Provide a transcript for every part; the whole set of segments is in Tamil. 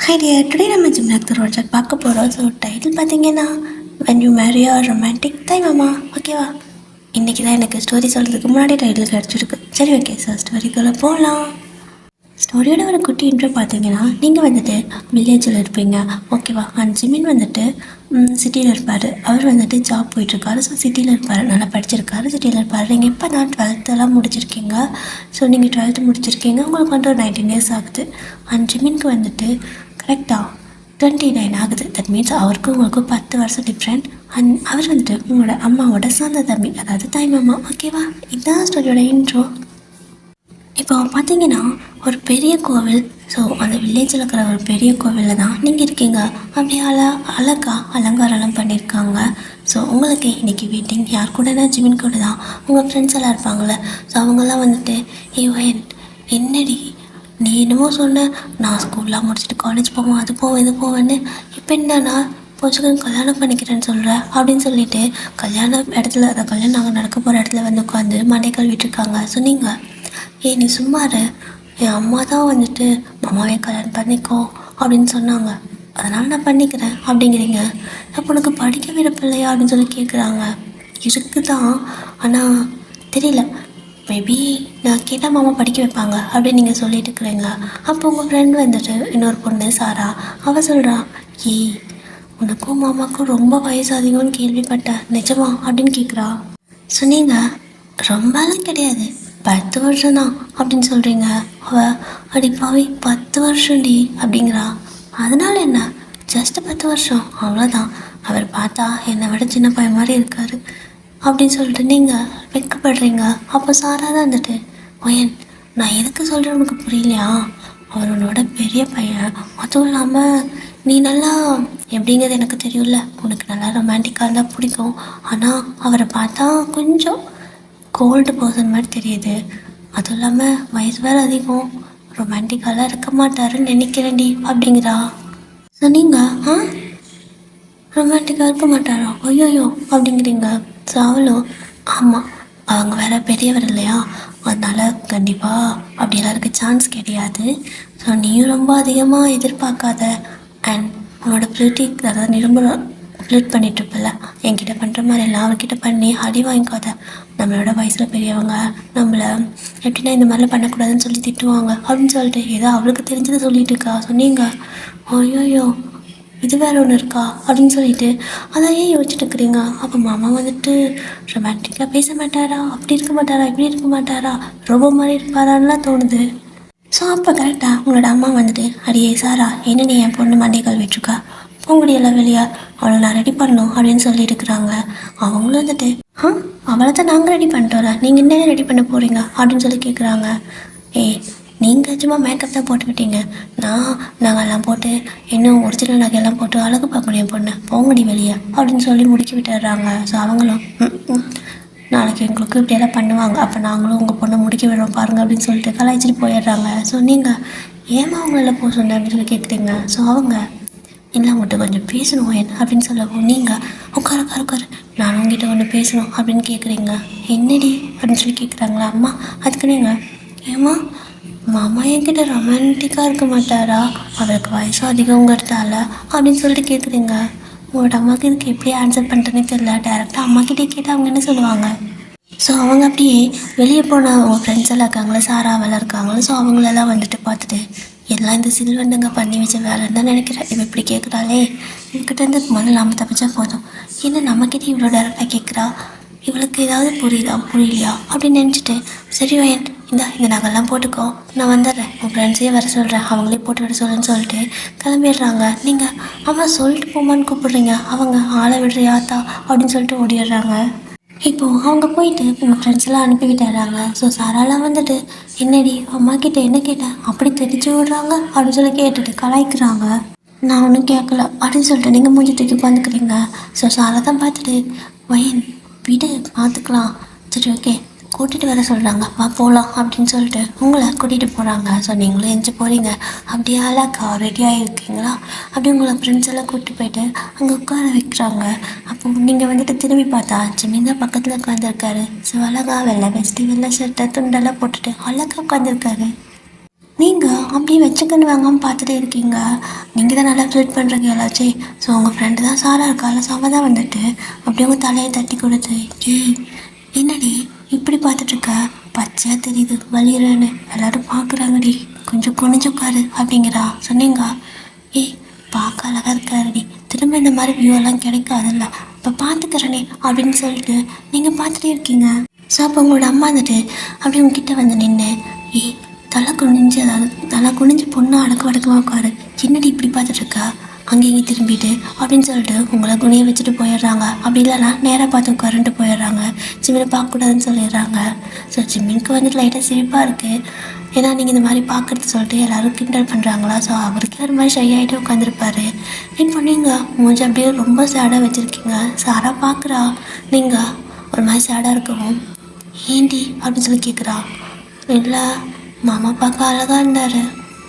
ஹை டியர், டுடே நம்ம ஜிம் டாக்டர் வாட்ஸ்அப் பார்க்க போகிறோம். ஸோ டைட்டில் பார்த்தீங்கன்னா when you marry are romantic தாய் மாமா. ஓகேவா? இன்றைக்கி தான் எனக்கு ஸ்டோரி சொல்கிறதுக்கு முன்னாடி டைட்டில் கிடச்சிருக்கு. சரி, ஓகே சார், ஸ்டோரிக்குள்ளே போகலாம். ஸ்டோரியோட ஒரு குட்டி இன்ட்ரோ பார்த்தீங்கன்னா, நீங்கள் வந்துட்டு வில்லேஜில் இருப்பீங்க, ஓகேவா? அண்ட் ஜிமின் வந்துட்டு சிட்டியில் இருப்பார். அவர் வந்துட்டு ஜாப் போயிட்டுருக்காரு. ஸோ சிட்டியில் இருப்பார், நல்லா படிச்சிருக்காரு, சிட்டியில் இருப்பார். நீங்கள் இப்போ தான் 12th முடிச்சிருக்கீங்க. ஸோ நீங்கள் 12th முடிச்சிருக்கீங்க, உங்களுக்கு வந்துட்டு ஒரு 19 years ஆகுது. அண்ட் ஜிமின்க்கு வந்துட்டு கரெக்டாக 29 ஆகுது. தட் மீன்ஸ் அவருக்கும் உங்களுக்கும் 10 வருஷம் டிஃப்ரெண்ட். அண்ட் அவர் வந்துட்டு உங்களோட அம்மாவோட சொந்த தம்பி, அதாவது தாய் மாமா. ஓகேவா? இதுதான் ஸ்டோரியோட இன்ட்ரோ. இப்போ பார்த்தீங்கன்னா ஒரு பெரிய கோவில். ஸோ அந்த வில்லேஜில் இருக்கிற ஒரு பெரிய கோவிலில் தான் நீங்கள் இருக்கீங்க. அப்படியே அழகாக அலங்காரம் பண்ணியிருக்காங்க. ஸோ உங்களுக்கு இன்றைக்கி வெட்டிங். யார் கூடனா ஜிமின் கூட தான். உங்கள் ஃப்ரெண்ட்ஸ் எல்லாம் இருப்பாங்களே. ஸோ அவங்கெல்லாம் வந்துட்டு என்னடி நீ என்னமோ சொன்ன, நான் ஸ்கூல்லாம் முடிச்சுட்டு காலேஜ் போவேன், அது போவேன், இது போவேன்னு, இப்போ என்னன்னா போச்சுக்கன்னு கல்யாணம் பண்ணிக்கிறேன்னு சொல்கிறேன் அப்படின்னு சொல்லிட்டு கல்யாண இடத்துல, அதை கல்யாணம் நாங்கள் நடக்க போகிற இடத்துல வந்து உட்காந்து மண்டை கழுவிட்டுருக்காங்க. ஸோ நீங்கள் நீ சும்மாரு, என் அம்மா தான் வந்துட்டு மாமாவே கல்யாணம் பண்ணிக்கோ அப்படின்னு சொன்னாங்க, அதனால் நான் பண்ணிக்கிறேன் அப்படிங்கிறீங்க. அப்போ உனக்கு படிக்க விருப்பம் இல்லையா அப்படின்னு சொல்லி கேட்குறாங்க. இருக்கு தான், ஆனால் தெரியல, மேபி நான் கேட்டால் மாமா படிக்க வைப்பாங்க அப்படின்னு நீங்கள் சொல்லிட்டு இருக்கிறீங்களா. அப்போ உங்கள் ஃப்ரெண்ட் வந்துட்டு இன்னொரு பொண்ணு சாரா, அவள் சொல்கிறா, உனக்கும் மாமாவுக்கும் ரொம்ப வயசு அதிகம்னு கேள்விப்பட்டேன், நிஜமா அப்படின்னு கேட்குறா. சொன்னீங்க ரொம்பலாம் கிடையாது, 10 வருஷம் தான் அப்படின்னு சொல்கிறீங்க. அவள் அடிப்பாவி 10 வருஷம்டி அப்படிங்கிறா. அதனால் என்ன, ஜஸ்ட்டு 10 வருஷம் அவ்வளோதான். அவர் பார்த்தா என்னை விட சின்ன பையன் மாதிரி இருக்கார் அப்படின்னு சொல்லிட்டு நீங்கள் வெட்கப்படுறீங்க. அப்போ சாரா தான் வந்துட்டு, நான் எதுக்கு சொல்கிறேன் உனக்கு புரியலையா, அவர் உன்னோட பெரிய பையன், அதுவும் இல்லாமல் நீ நல்லா எப்படிங்கிறது எனக்கு தெரியும்ல, உனக்கு நல்லா ரொமான்டிக்காக இருந்தால் பிடிக்கும், ஆனால் அவரை பார்த்தா கொஞ்சம் கோல்டு பர்சன் மாதிரி தெரியுது, அதுவும் இல்லாமல் வயசு வேறு அதிகம், ரொமான்டிக்காலாம் இருக்க மாட்டாருன்னு நினைக்கிறேன்டி அப்படிங்கிறா. ஸோ நீங்கள் ரொமான்டிக்காக இருக்க மாட்டாரா, ஐயோ அப்படிங்கிறீங்க. ஸோ அவளும் ஆமாம், அவங்க வேறு பெரியவர் இல்லையா, அதனால் கண்டிப்பாக அப்படியெல்லாம் இருக்க சான்ஸ் கிடையாது. ஸோ நீயும் ரொம்ப அதிகமாக எதிர்பார்க்காத. அண்ட் உன்னோட ப்ளூட்டிக், அதாவது நீ ரொம்ப ஃப்ளர்ட் பண்ணிகிட்ருப்பில்ல, என்கிட்ட பண்ணுற மாதிரி எல்லாம் அவர்கிட்ட பண்ணி அடி வாங்கிக்காத. நம்மளோட வயசில் பெரியவங்க நம்மளை எப்படின்னா இந்த மாதிரிலாம் பண்ணக்கூடாதுன்னு சொல்லி திட்டுவாங்க அப்படின்னு சொல்லிட்டு ஏதோ அவளுக்கு தெரிஞ்சதை சொல்லிட்டு இருக்கா. சொன்னீங்க ஐயோ இது வேறு ஒன்று இருக்கா அப்படின்னு சொல்லிட்டு அதான் யோசிச்சுட்டு இருக்கிறீங்க. அப்போ மாமா வந்துட்டு ரொமான்டிக்காக பேச மாட்டாரா, அப்படி இருக்க மாட்டாரா, இப்படி இருக்க மாட்டாரா, ரொம்ப மாதிரி இருப்பாரான்லாம் தோணுது. ஸோ அப்போ கரெக்டாக உங்களோட அம்மா வந்துட்டு, அடியே சாரா, என்ன நீ என் பொண்ணு மண்டை கழுவிட்டுருக்கா, போங்கடியெல்லாம் வெளியா, அவளை நான் ரெடி பண்ணணும் அப்படின்னு சொல்லி இருக்கிறாங்க. அவங்களும் வந்துட்டு அவளை தான் நாங்கள் ரெடி பண்ணிட்டோம்ல, நீங்கள் என்ன ரெடி பண்ண போகிறீங்க அப்படின்னு சொல்லி கேட்குறாங்க. நீங்கள் சும்மா மேக்கப் தான் போட்டு விட்டீங்க, நாங்கள்லாம் போட்டு இன்னும் ஒரிஜினல் நகையெல்லாம் போட்டு அழகு பார்க்க முடியும் பொண்ணு, போங்கடி வெளியே அப்படின்னு சொல்லி முடிக்க விட்டுடுறாங்க. ஸோ அவங்களும் நாளைக்கு எங்களுக்கு இப்படியெல்லாம் பண்ணுவாங்க, அப்போ நாங்களும் உங்கள் பொண்ணை முடிக்க விடுறோம் பாருங்கள் அப்படின்னு சொல்லிட்டு கலாய்ச்சிட்டு போயிடுறாங்க. ஸோ நீங்கள் ஏமா அவங்கள போக சொன்ன அப்படின்னு சொல்லி கேட்குறீங்க. ஸோ அவங்க இல்லை மட்டும் கொஞ்சம் பேசணும் அப்படின்னு சொல்லவும் நீங்கள் உட்காரு நான் உங்ககிட்ட ஒன்று பேசணும் அப்படின்னு கேட்குறீங்க. என்னடி அப்படின்னு சொல்லி கேட்குறாங்களா அம்மா. அதுக்கு நீங்கள் மாமா என்கிட்ட ரொமான்டிக்காக இருக்க மாட்டாரா, அவருக்கு வயசு அதிகங்கிறதால அப்படின்னு சொல்லிட்டு கேட்குறீங்க. உங்களோட அம்மாவுக்கு இதுக்கு எப்படி ஆன்சர் பண்ணுறதுனே தெரியல. டேரெக்டாக அம்மாக்கிட்டே கேட்டால் அவங்க என்ன சொல்லுவாங்க. ஸோ அவங்க அப்படியே வெளியே போன அவங்க ஃப்ரெண்ட்ஸ் எல்லாம் இருக்காங்களே, சாராவெல்லாம் இருக்காங்களே. ஸோ அவங்களெல்லாம் வந்துட்டு பார்த்துட்டு, எல்லாம் இந்த சில்வண்டுங்க பண்ணி வச்ச வேலைன்னு தான் நினைக்கிறேன், இவ இப்படி கேட்குறாளே, இவக்கிட்ட இருந்து முதல்ல நம்ம தப்பிச்சா போதும், என்ன நம்மக்கிட்ட இவ்வளோ டேரெக்டாக கேட்குறா, இவளுக்கு ஏதாவது புரியலையா அப்படின்னு நினச்சிட்டு, சரி இந்த நகைலாம் போட்டுக்கோ, நான் வந்துடுறேன், உன் ஃப்ரெண்ட்ஸையே வர சொல்கிறேன், அவங்களே போட்டு விட சொல்லுன்னு சொல்லிட்டு கிளம்பிடுறாங்க. நீங்கள் அம்மா சொல்லிட்டு போமான்னு கூப்பிடுறீங்க, அவங்க ஆளை விடுறியாத்தா அப்படின்னு சொல்லிட்டு ஓடிடுறாங்க. இப்போது அவங்க போயிட்டு உங்கள் ஃப்ரெண்ட்ஸ் எல்லாம் அனுப்பி விட்டுறாங்க. ஸோ சாராலாம் வந்துட்டு, என்னடி அம்மா கிட்டே என்ன கேட்டேன் அப்படி தெரிஞ்சு விடுறாங்க அப்படின்னு சொல்லி கேட்டுட்டு கலாய்க்கிறாங்க. நான் ஒன்றும் கேட்கல அப்படின்னு சொல்லிட்டு நீங்கள் மூஞ்சி தூக்கி உட்காந்துக்கிறீங்க. ஸோ சாரா தான் பார்த்துட்டு, வீடு பார்த்துக்கலாம், சரி ஓகே கூட்டிகிட்டு வர சொல்கிறாங்க, வா போகலாம் அப்படின்னு சொல்லிட்டு உங்களை கூட்டிகிட்டு போகிறாங்க. ஸோ நீங்களும் எஞ்சி போகிறீங்க. அப்படியே அழகா ரெடியாக இருக்கீங்களா, அப்படி உங்களை ஃப்ரெண்ட்ஸ் எல்லாம் கூப்பிட்டு போயிட்டு அங்கே உட்கார வைக்கிறாங்க. அப்போ நீங்கள் வந்துட்டு திரும்பி பார்த்தா ஜிமின் தான் பக்கத்தில் உட்காந்துருக்காரு. ஸோ அழகா வெள்ளை வெஸ்ட்டு வெள்ளை ஷர்ட்டை துண்டெல்லாம் போட்டுட்டு அழகாக உட்காந்துருக்காரு. நீங்கள் அப்படியே வச்சுக்கன்னு வாங்காமல் பார்த்துட்டே இருக்கீங்க. நீங்கள் தான் நல்லா ஃபில்ட் பண்ணுறீங்க எல்லாச்சும். ஸோ உங்கள் ஃப்ரெண்டு தான் சாரா இருக்கால, ஸோ அவள் தான் வந்துட்டு அப்படியே உங்கள் தலையை தட்டி கொடுத்து, ஏய் என்னடி இப்படி பார்த்துட்ருக்க, பச்சையாக தெரியுது வலிரன்னு எல்லாரும் பார்க்குறாங்கடி, கொஞ்சம் குனிஞ்சு உட்காரு அப்படிங்கிறா. சொன்னீங்க, ஏய் பார்க்க அழகாக இருக்காருடி, திரும்ப இந்த மாதிரி வியூவெல்லாம் கிடைக்காதுல்ல, இப்போ பார்த்துக்கிறேனே அப்படின்னு சொல்லிட்டு நீங்கள் பார்த்துட்டே இருக்கீங்க. ஸோ அப்போ உங்களோட அம்மா வந்துட்டு அப்படி உங்ககிட்ட வந்து நின்று, ஏய் தலை குனிஞ்சு, அதாவது தலை குனிஞ்சு பொண்ணு அடக்கமாக உட்காரு, என்னடி இப்படி பார்த்துட்ருக்கா, அங்கேயும் திரும்பிட்டு அப்படின்னு சொல்லிட்டு உங்களை குனிய வச்சுட்டு போயிடுறாங்க. அப்படி இல்லைனா நேராக பார்த்து உட்காருன்ட்டு போயிடுறாங்க. ஜிம்மினை பார்க்கக்கூடாதுன்னு சொல்லிடுறாங்க. ஸோ ஜிம்மினுக்கு வந்துட்டு லைட்டாக சிரிப்பாக இருக்குது. ஏன்னா நீங்கள் இந்த மாதிரி பார்க்குறது சொல்லிட்டு எல்லோரும் கிண்டல் பண்ணுறாங்களா. ஸோ அவருக்கு ஒரு மாதிரி ஷை ஆகிட்டு உட்காந்துருப்பாரு. இப்போ நீங்கள் மூஞ்சி அப்படியே ரொம்ப சேடாக வச்சுருக்கீங்க. சாரா பார்க்குறா, நீங்கள் ஒரு மாதிரி சேடாக இருக்கவும், ஏண்டி அப்படின்னு சொல்லி கேட்குறா. இல்லை மாமா பார்க்க அழகாக இருந்தார்,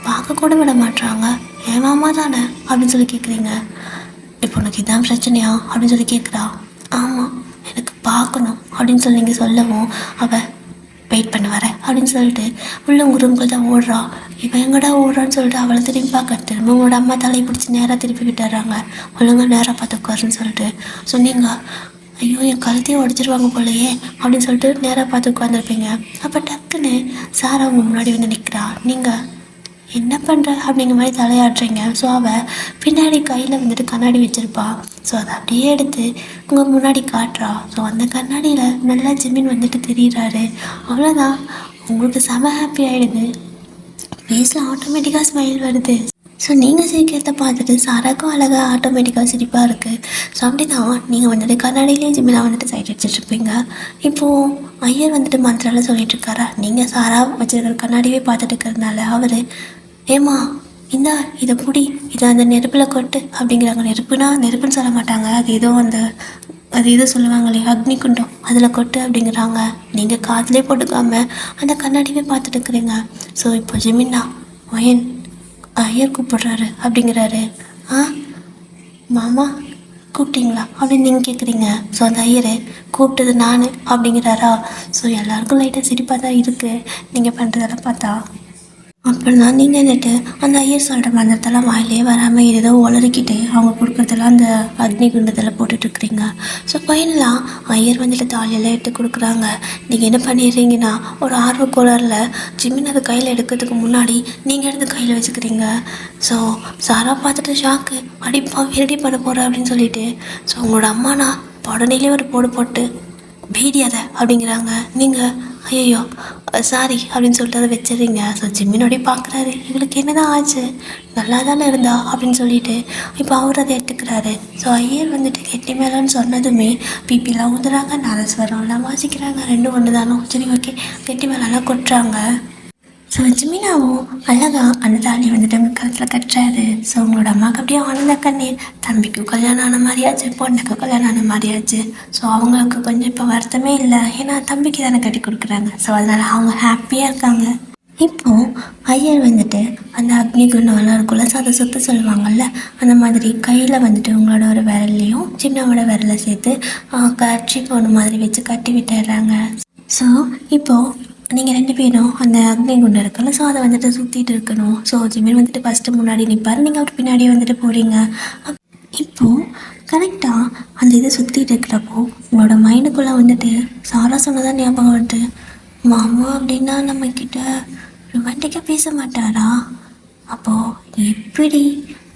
பார்க்க கூட விட மாட்டுறாங்க, என் மாமா தானே அப்படின்னு சொல்லி கேட்குறீங்க. இப்போ உனக்கு இதான் பிரச்சனையா அப்படின்னு சொல்லி கேட்குறா. ஆமாம் எனக்கு பார்க்கணும் அப்படின்னு சொல்லி நீங்கள் சொல்லவும், அவள் வெயிட் பண்ண வரேன் அப்படின்னு சொல்லிட்டு உள்ள உங்கள் ரூம்குள்ள தான் ஓடுறா. இவன் எங்கடா ஓடுறான்னு சொல்லிட்டு அவளை திரும்பி பார்க்க, திரும்ப உங்களோட அம்மா தலையை பிடிச்சி நேராக திருப்பி விட்டுறாங்க. ஒழுங்கா நேராக பார்த்து உட்காருன்னு சொல்லிட்டு சொன்னீங்க. ஐயோ என் கழுத்தையே உடச்சிருவாங்க போலையே அப்படின்னு சொல்லிட்டு நேராக பார்த்து உட்காந்துருப்பீங்க. அப்போ டக்குன்னு சாரா அவங்க முன்னாடி வந்து நிற்கிறா. நீங்கள் என்ன பண்ணுற அப்படிங்கிற மாதிரி தலையாடுறீங்க. ஸோ அவள் பின்னாடி கையில் வந்துட்டு கண்ணாடி வச்சுருப்பா. ஸோ அதை அப்படியே எடுத்து உங்கள் முன்னாடி காட்டுறா. ஸோ அந்த கண்ணாடியில் நல்லா ஜிம்மின் வந்துட்டு தெரிகிறாரு. அவ்வளோதான், உங்களுக்கு செம ஹாப்பி ஆகிடுது, ஃபேஸில் ஆட்டோமேட்டிக்காக ஸ்மைல் வருது. ஸோ நீங்கள் சிரிக்கிறத பார்த்துட்டு சாராக்கும் அழகாக ஆட்டோமேட்டிக்காக சிரிப்பாக இருக்குது. ஸோ அப்படி தான் நீங்கள் வந்துட்டு கண்ணாடியிலேயே ஜிம்மினா வந்துட்டு சைட் அடிச்சிட்ருப்பீங்க. இப்போது ஐயர் வந்துட்டு மந்திரால சொல்லிகிட்ருக்காரா. நீங்கள் சாரா வச்சுருக்கிற கண்ணாடியே பார்த்துட்டு இருக்கிறதுனால அவர், ஏம்மா இந்தா இதை பிடி, இதை அந்த நெருப்பில் கொட்டு அப்படிங்கிறாங்க. நெருப்புன்னு சொல்ல மாட்டாங்க, அது ஏதோ சொல்லுவாங்களே அக்னி குண்டம், அதில் கொட்டு அப்படிங்கிறாங்க. நீங்கள் காதிலே போட்டுக்காமல் அந்த கண்ணாடியே பார்த்துட்டு இருக்கிறீங்க. ஸோ இப்போ ஜிமின்னா வயன் ஐயர் கூப்பிடுறாரு அப்படிங்கிறாரு. மாமா கூப்பிட்டீங்களா அப்படின்னு நீங்கள் கேட்குறீங்க. ஸோ அந்த ஐயரை கூப்பிட்டது நான் அப்படிங்கிறாரா. ஸோ எல்லாருக்கும் லைட்டாக சிரிப்பாக தான் இருக்குது நீங்கள் பண்ணுறதெல்லாம் பார்த்தா. அப்புறம் தான் நீங்கள் வந்துட்டு அந்த ஐயர் சொல்கிற மந்திரத்தெல்லாம் வாயிலே வராமல் ஏதோ உளறிக்கிட்டு அவங்க கொடுக்குறதெல்லாம் அந்த அக்னி குண்டத்தில் போட்டுட்ருக்குறீங்க. ஸோ ஃபைனலாக ஐயர் வந்துட்டு தாலியெல்லாம் எடுத்து கொடுக்குறாங்க. நீங்கள் என்ன பண்ணிடுறீங்கன்னா, ஒரு ஆர்வக்கோளரில் ஜிம்மின் அதை கையில் எடுக்கிறதுக்கு முன்னாடி நீங்கள் எடுத்து கையில் வச்சுக்கிறீங்க. ஸோ சாரா பார்த்துட்டு ஷாக்கு, அடிப்பா ரெடி பண்ண போகிற அப்படின்னு சொல்லிட்டு. ஸோ உங்களோட அம்மானா உடனேலே ஒரு போட்டு பீடியாத அப்படிங்கிறாங்க. நீங்கள் ஐயோ சாரி அப்படின்னு சொல்லிட்டு அதை வச்சிடுறீங்க. ஸோ ஜிம்மினோடய பார்க்குறாரு, இவளுக்கு என்ன தான் ஆச்சு, நல்லா தானே இருந்தா அப்படின்னு சொல்லிட்டு இப்போ அவர் அதை எடுத்துக்கிறாரு. ஸோ ஐயர் வந்துட்டு கெட்டி மேலன்னு சொன்னதுமே பிபிலாம் ஊதுறாங்க, நாதஸ்வரம்லாம் வாசிக்கிறாங்க. ரெண்டும் ஒன்று தானோ, சரி ஓகே, கெட்டி மேலெல்லாம் கொட்டுறாங்க. ஸோ ஜிமினாவும் அழகா அந்த தாலியை வந்துட்டு அவங்க கழுத்தில் கட்டுறாரு. ஸோ உங்களோட அம்மாவுக்கு அப்படியே ஆனந்த கண்ணீர், தம்பிக்கும் கல்யாணம் ஆன மாதிரியாச்சு, பொண்ணுக்கும் கல்யாணம் ஆன மாதிரியாச்சு. ஸோ அவங்களுக்கு கொஞ்சம் இப்போ வருத்தமே இல்லை, ஏன்னா தம்பிக்கு தானே கட்டி கொடுக்குறாங்க. ஸோ அதனால் அவங்க ஹாப்பியாக இருக்காங்க. இப்போது ஐயர் வந்துட்டு அந்த அக்னி குண்டம்லாம் இருக்குள்ள, ஸோ அதை சுற்ற சொல்லுவாங்கள்ல, அந்த மாதிரி கையில் வந்துட்டு உங்களோட ஒரு விரல்லையும் சின்னவோட விரலை சேர்த்து கட்சி போன மாதிரி வச்சு கட்டி விட்டுடுறாங்க. ஸோ இப்போது நீங்கள் 2 பேரும் அந்த அக்னி குண்டம் இருக்குல்ல, ஸோ அதை வந்துட்டு சுற்றிட்டு இருக்கணும். ஸோ ஜிமின் வந்துட்டு ஃபஸ்ட்டு முன்னாடி நிற்பார், நீங்கள் அவர் பின்னாடியே வந்துட்டு போகிறீங்க. இப்போது கரெக்டாக அந்த இதை சுற்றிட்டு இருக்கிறப்போ உங்களோட மைண்டுக்குள்ளே வந்துட்டு சாரா சொன்னதான் ஞாபகம் வருது. மாமா அப்படின்னா நம்மக்கிட்ட ரொமான்டிக்காக பேச மாட்டாரா, அப்போது எப்படி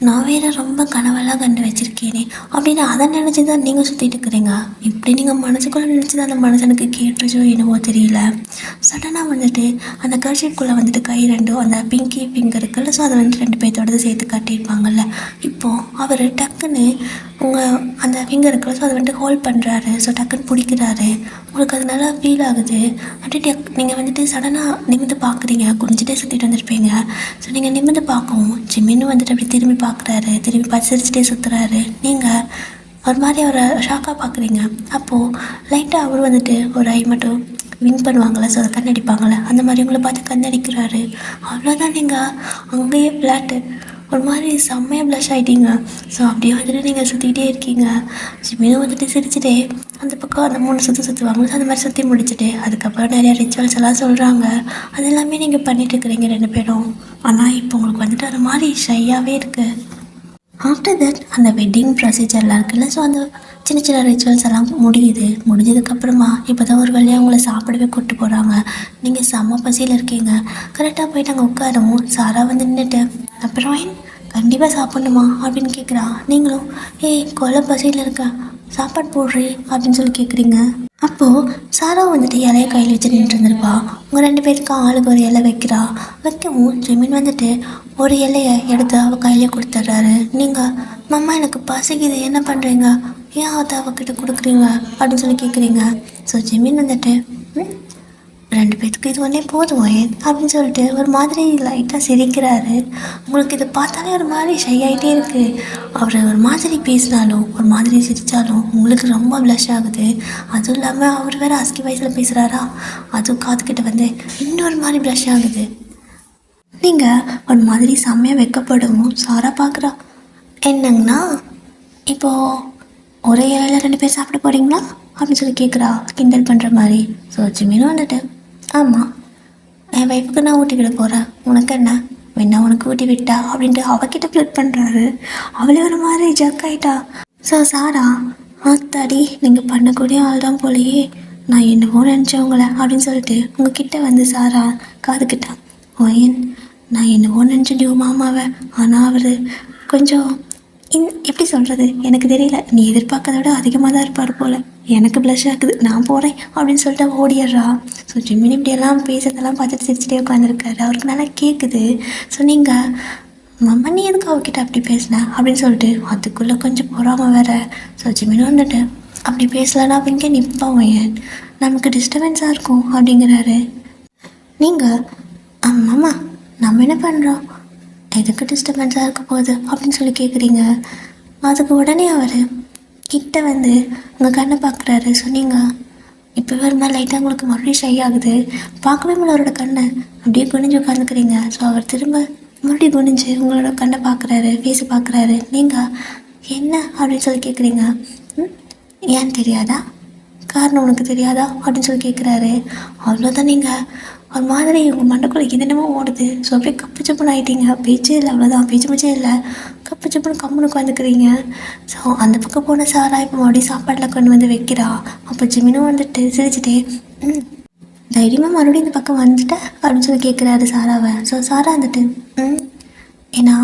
நான் வேறு ரொம்ப கனவெல்லாம் கண்டு வச்சுருக்கேனே அப்படின்னு அதை நினச்சி தான் நீங்கள் சுற்றிட்டு இருக்கிறீங்க. இப்படி நீங்கள் மனசுக்குள்ளே நினச்சி தான் அந்த மனுஷனுக்கு கேட்டுச்சோ என்னவோ தெரியல. சடனாக வந்துட்டு அந்த கர்ஷிப்புக்குள்ளே வந்துட்டு கை ரெண்டும் அந்த பிங்கி ஃபிங்கர் இருக்குல்ல, ஸோ அதை வந்துட்டு 2 பேர்த்தோட சேர்த்து காட்டியிருப்பாங்கல்ல. இப்போது அவர் டக்குன்னு உங்கள் அந்த ஃபிங்கர் இருக்குல்ல, ஸோ அதை வந்துட்டு ஹோல்ட் பண்ணுறாரு. ஸோ டக்குன்னு பிடிக்கிறாரு. உங்களுக்கு அது நல்லா ஃபீல் ஆகுது. அப்படியே நீங்கள் வந்துட்டு சடனாக நிமிர்ந்து பார்க்குறீங்க, குனிஞ்சிட்டே சுற்றிட்டு வந்துருப்பீங்க. ஸோ நீங்கள் நிமிர்ந்து பார்க்கவும் ஜிம்மின்னு வந்துட்டு அப்படி திரும்பி பார்க்குறாரு, திரும்பி பார்த்து சிரிச்சிட்டே சுற்றுறாரு. நீங்கள் ஒரு மாதிரி அவரை ஷாக்காக பார்க்குறீங்க. அப்போது லைட்டாக அவர் வந்துட்டு ஒரு ஐ மட்டும் வின் பண்ணுவாங்கள்ல, ஸோ அதை கண்ணடிப்பாங்கள்ல, அந்த மாதிரி உங்களை பார்த்து கண்ணடிக்கிறாரு. அவ்வளோதான், நீங்கள் அங்கேயே ஃப்ளாட்டு ஒரு மாதிரி செம்மையாக ப்ளஷ் ஆகிட்டீங்க. ஸோ அப்படியே வந்துட்டு நீங்கள் சுற்றிக்கிட்டே இருக்கீங்க. ஜிம்மினும் வந்துட்டு சிரிச்சுட்டே அந்த பக்கம் அந்த 3 சுற்றுவாங்க. ஸோ அந்த மாதிரி சுற்றி முடிச்சுட்டு அதுக்கப்புறம் நிறையா ரிச்சுவல்ஸ் எல்லாம் சொல்கிறாங்க. அது எல்லாமே நீங்கள் பண்ணிகிட்டு இருக்கிறீங்க 2 பேரும். ஆனால் இப்போ உங்களுக்கு வந்துட்டு அது மாதிரி ஷையாகவே இருக்குது. ஆஃப்டர் தட் அந்த வெட்டிங் ப்ரொசீஜர்லாம் இருக்குல்ல, ஸோ அந்த சின்ன சின்ன ரிச்சுவல்ஸ் எல்லாம் முடிஞ்சதுக்கப்புறமா இப்போ தான் ஒரு வழியாக அவங்கள சாப்பிடவே கூப்பிட்டு போகிறாங்க. நீங்கள் செம்ம பசியில் இருக்கீங்க. கரெக்டாக போயிட்டு அங்கே உட்காரவும் சாரா வந்து நின்றுட்டு, அப்புறம் கண்டிப்பாக சாப்பிட்ணுமா அப்படின்னு கேட்குறா. நீங்களும் கொலை பசியில் இருக்க, சாப்பாடு போடுறே அப்படின்னு சொல்லி கேட்குறீங்க. அப்போது சாரா வந்துட்டு இலையை கையில் வச்சு நின்று இருந்திருப்பா. உங்கள் 2 பேருக்கும் ஆளுக்கு ஒரு இலை வைக்கிறா. வைக்கவும் ஜெமீன் வந்துட்டு ஒரு இலையை எடுத்து அவள் கையிலே கொடுத்துட்றாரு. நீங்கள் மம்மா எனக்கு பசிக்குது, என்ன பண்ணுறீங்க, ஏன் அதை அவகிட்ட கொடுக்குறீங்க அப்படின்னு சொல்லி கேட்குறீங்க. ஸோ ஜெமீன் வந்துட்டு 2 பேத்துக்கு இது ஒன்றே போதும் அப்படின்னு சொல்லிட்டு ஒரு மாதிரி லைட்டாக சிரிக்கிறாரு. உங்களுக்கு இதை பார்த்தாலே ஒரு மாதிரி ஷை ஆகிட்டே இருக்குது. அவர் ஒரு மாதிரி பேசினாலும் ஒரு மாதிரி சிரித்தாலும் உங்களுக்கு ரொம்ப ப்ளஷ் ஆகுது. அதுவும் இல்லாமல் அவர் வேறு அஸ்கி வயசில் பேசுகிறாரா, அதுவும் காதுகிட்ட வந்து இன்னொரு மாதிரி ப்ளஷ் ஆகுது. நீங்கள் ஒரு மாதிரி செம்மையாக வைக்கப்படவும் சாரா பார்க்குறா. என்னங்கண்ணா இப்போது ஒரே இலையில 2 பேர் சாப்பிட போகிறீங்களா அப்படின்னு சொல்லி கேட்குறா, கிண்டல் பண்ணுற மாதிரி. ஸோ ஜிமினும் வந்துட்டு, ஆமாம், என் வைஃபுக்கு நான் ஊட்டிக்கிட போகிறேன், உனக்கு என்ன வேணா உனக்கு ஊட்டி விட்டா அப்படின்ட்டு அவகிட்ட ப்ளட் பண்ணுறாரு. அவளே ஒரு மாதிரி ஜக் ஆகிட்டா. ஸோ சாரா, ஆத்தாடி நீங்கள் பண்ணக்கூடிய ஆள் தான் போலையே, நான் என்னவோ நினச்சேன் உங்களை அப்படின்னு சொல்லிட்டு உங்ககிட்ட வந்து சாரா காதுக்கிட்டா. ஓயன், நான் என்னவோ நினச்சேன் உன் மாமாவை, ஆனால் அவர் கொஞ்சம் எப்படி சொல்கிறது எனக்கு தெரியல, நீ எதிர்பார்க்கறத விட அதிகமாக தான் இருப்பார் போல், எனக்கு ப்ளஷ் ஆகுது, நான் போகிறேன் அப்படின்னு சொல்லிட்டு ஓடிடுறா. ஸோ ஜிம்மின் இப்படியெல்லாம் பேசுறதெல்லாம் பார்த்துட்டு சிரிச்சிட்டே உட்காந்துருக்காரு. அவருக்கு நல்லா கேட்குது. ஸோ நீங்கள் மம்மா நீ எதுக்கு அவகிட்ட அப்படி பேசின அப்படின்னு சொல்லிட்டு அதுக்குள்ளே கொஞ்சம் பொறாமல் வேற. ஸோ ஜிம்மின் வந்துட்டு அப்படி பேசலன்னா அப்படிங்க நிற்பான், ஏன் நமக்கு டிஸ்டர்பன்ஸாக இருக்கும் அப்படிங்கிறாரு. நீங்கள் ஆமாம்மா நம்ம என்ன பண்ணுறோம், எதுக்கு டிஸ்டர்பன்ஸாக இருக்க போகுது அப்படின்னு சொல்லி கேட்குறீங்க. அதுக்கு உடனே அவர் கிட்ட வந்து உங்கள் கண்ணை பார்க்குறாரு. சொன்னீங்க இப்போ ஒரு மாதிரி லைட்டாக உங்களுக்கு மறுபடியும் ஷை ஆகுது, பார்க்கவே முடியல அவரோட கண்ணை, அப்படியே குனிஞ்சு உட்காந்துக்கிறீங்க. ஸோ அவர் திரும்ப மறுபடியும் குனிஞ்சு உங்களோட கண்ணை பார்க்குறாரு, ஃபேஸை பார்க்குறாரு. நீங்கள் என்ன அப்படின்னு சொல்லி கேட்குறீங்க. ஏன்னு தெரியாதா, காரணம் உனக்கு தெரியாதா அப்படின்னு சொல்லி கேட்குறாரு. அவ்வளோதான், நீங்கள் ஒரு மாதிரி உங்கள் மண்டைக்குள்ளே என்னென்னமோ ஓடுது. ஸோ அப்படியே கப்பு சப்புன்னு ஆகிட்டீங்க, பேச்சே இல்லை, அவ்வளோதான், பேச்சு மூச்சே இல்லை, கப்பு சப்புன்னு கம்முன்னு உட்காந்துக்கிறீங்க. ஸோ அந்த பக்கம் போன சாரா இப்போ மறுபடியும் சாப்பாட்டில் கொண்டு வந்து வைக்கிறா. அப்போ ஜிமினும் வந்துட்டு சிரிச்சுட்டே, தைரியமாக மறுபடியும் இந்த பக்கம் வந்துட்டேன் அப்படின்னு சொல்லி கேட்குறாரு சாராவை. ஸோ சாரா வந்துட்டு ஏன்னா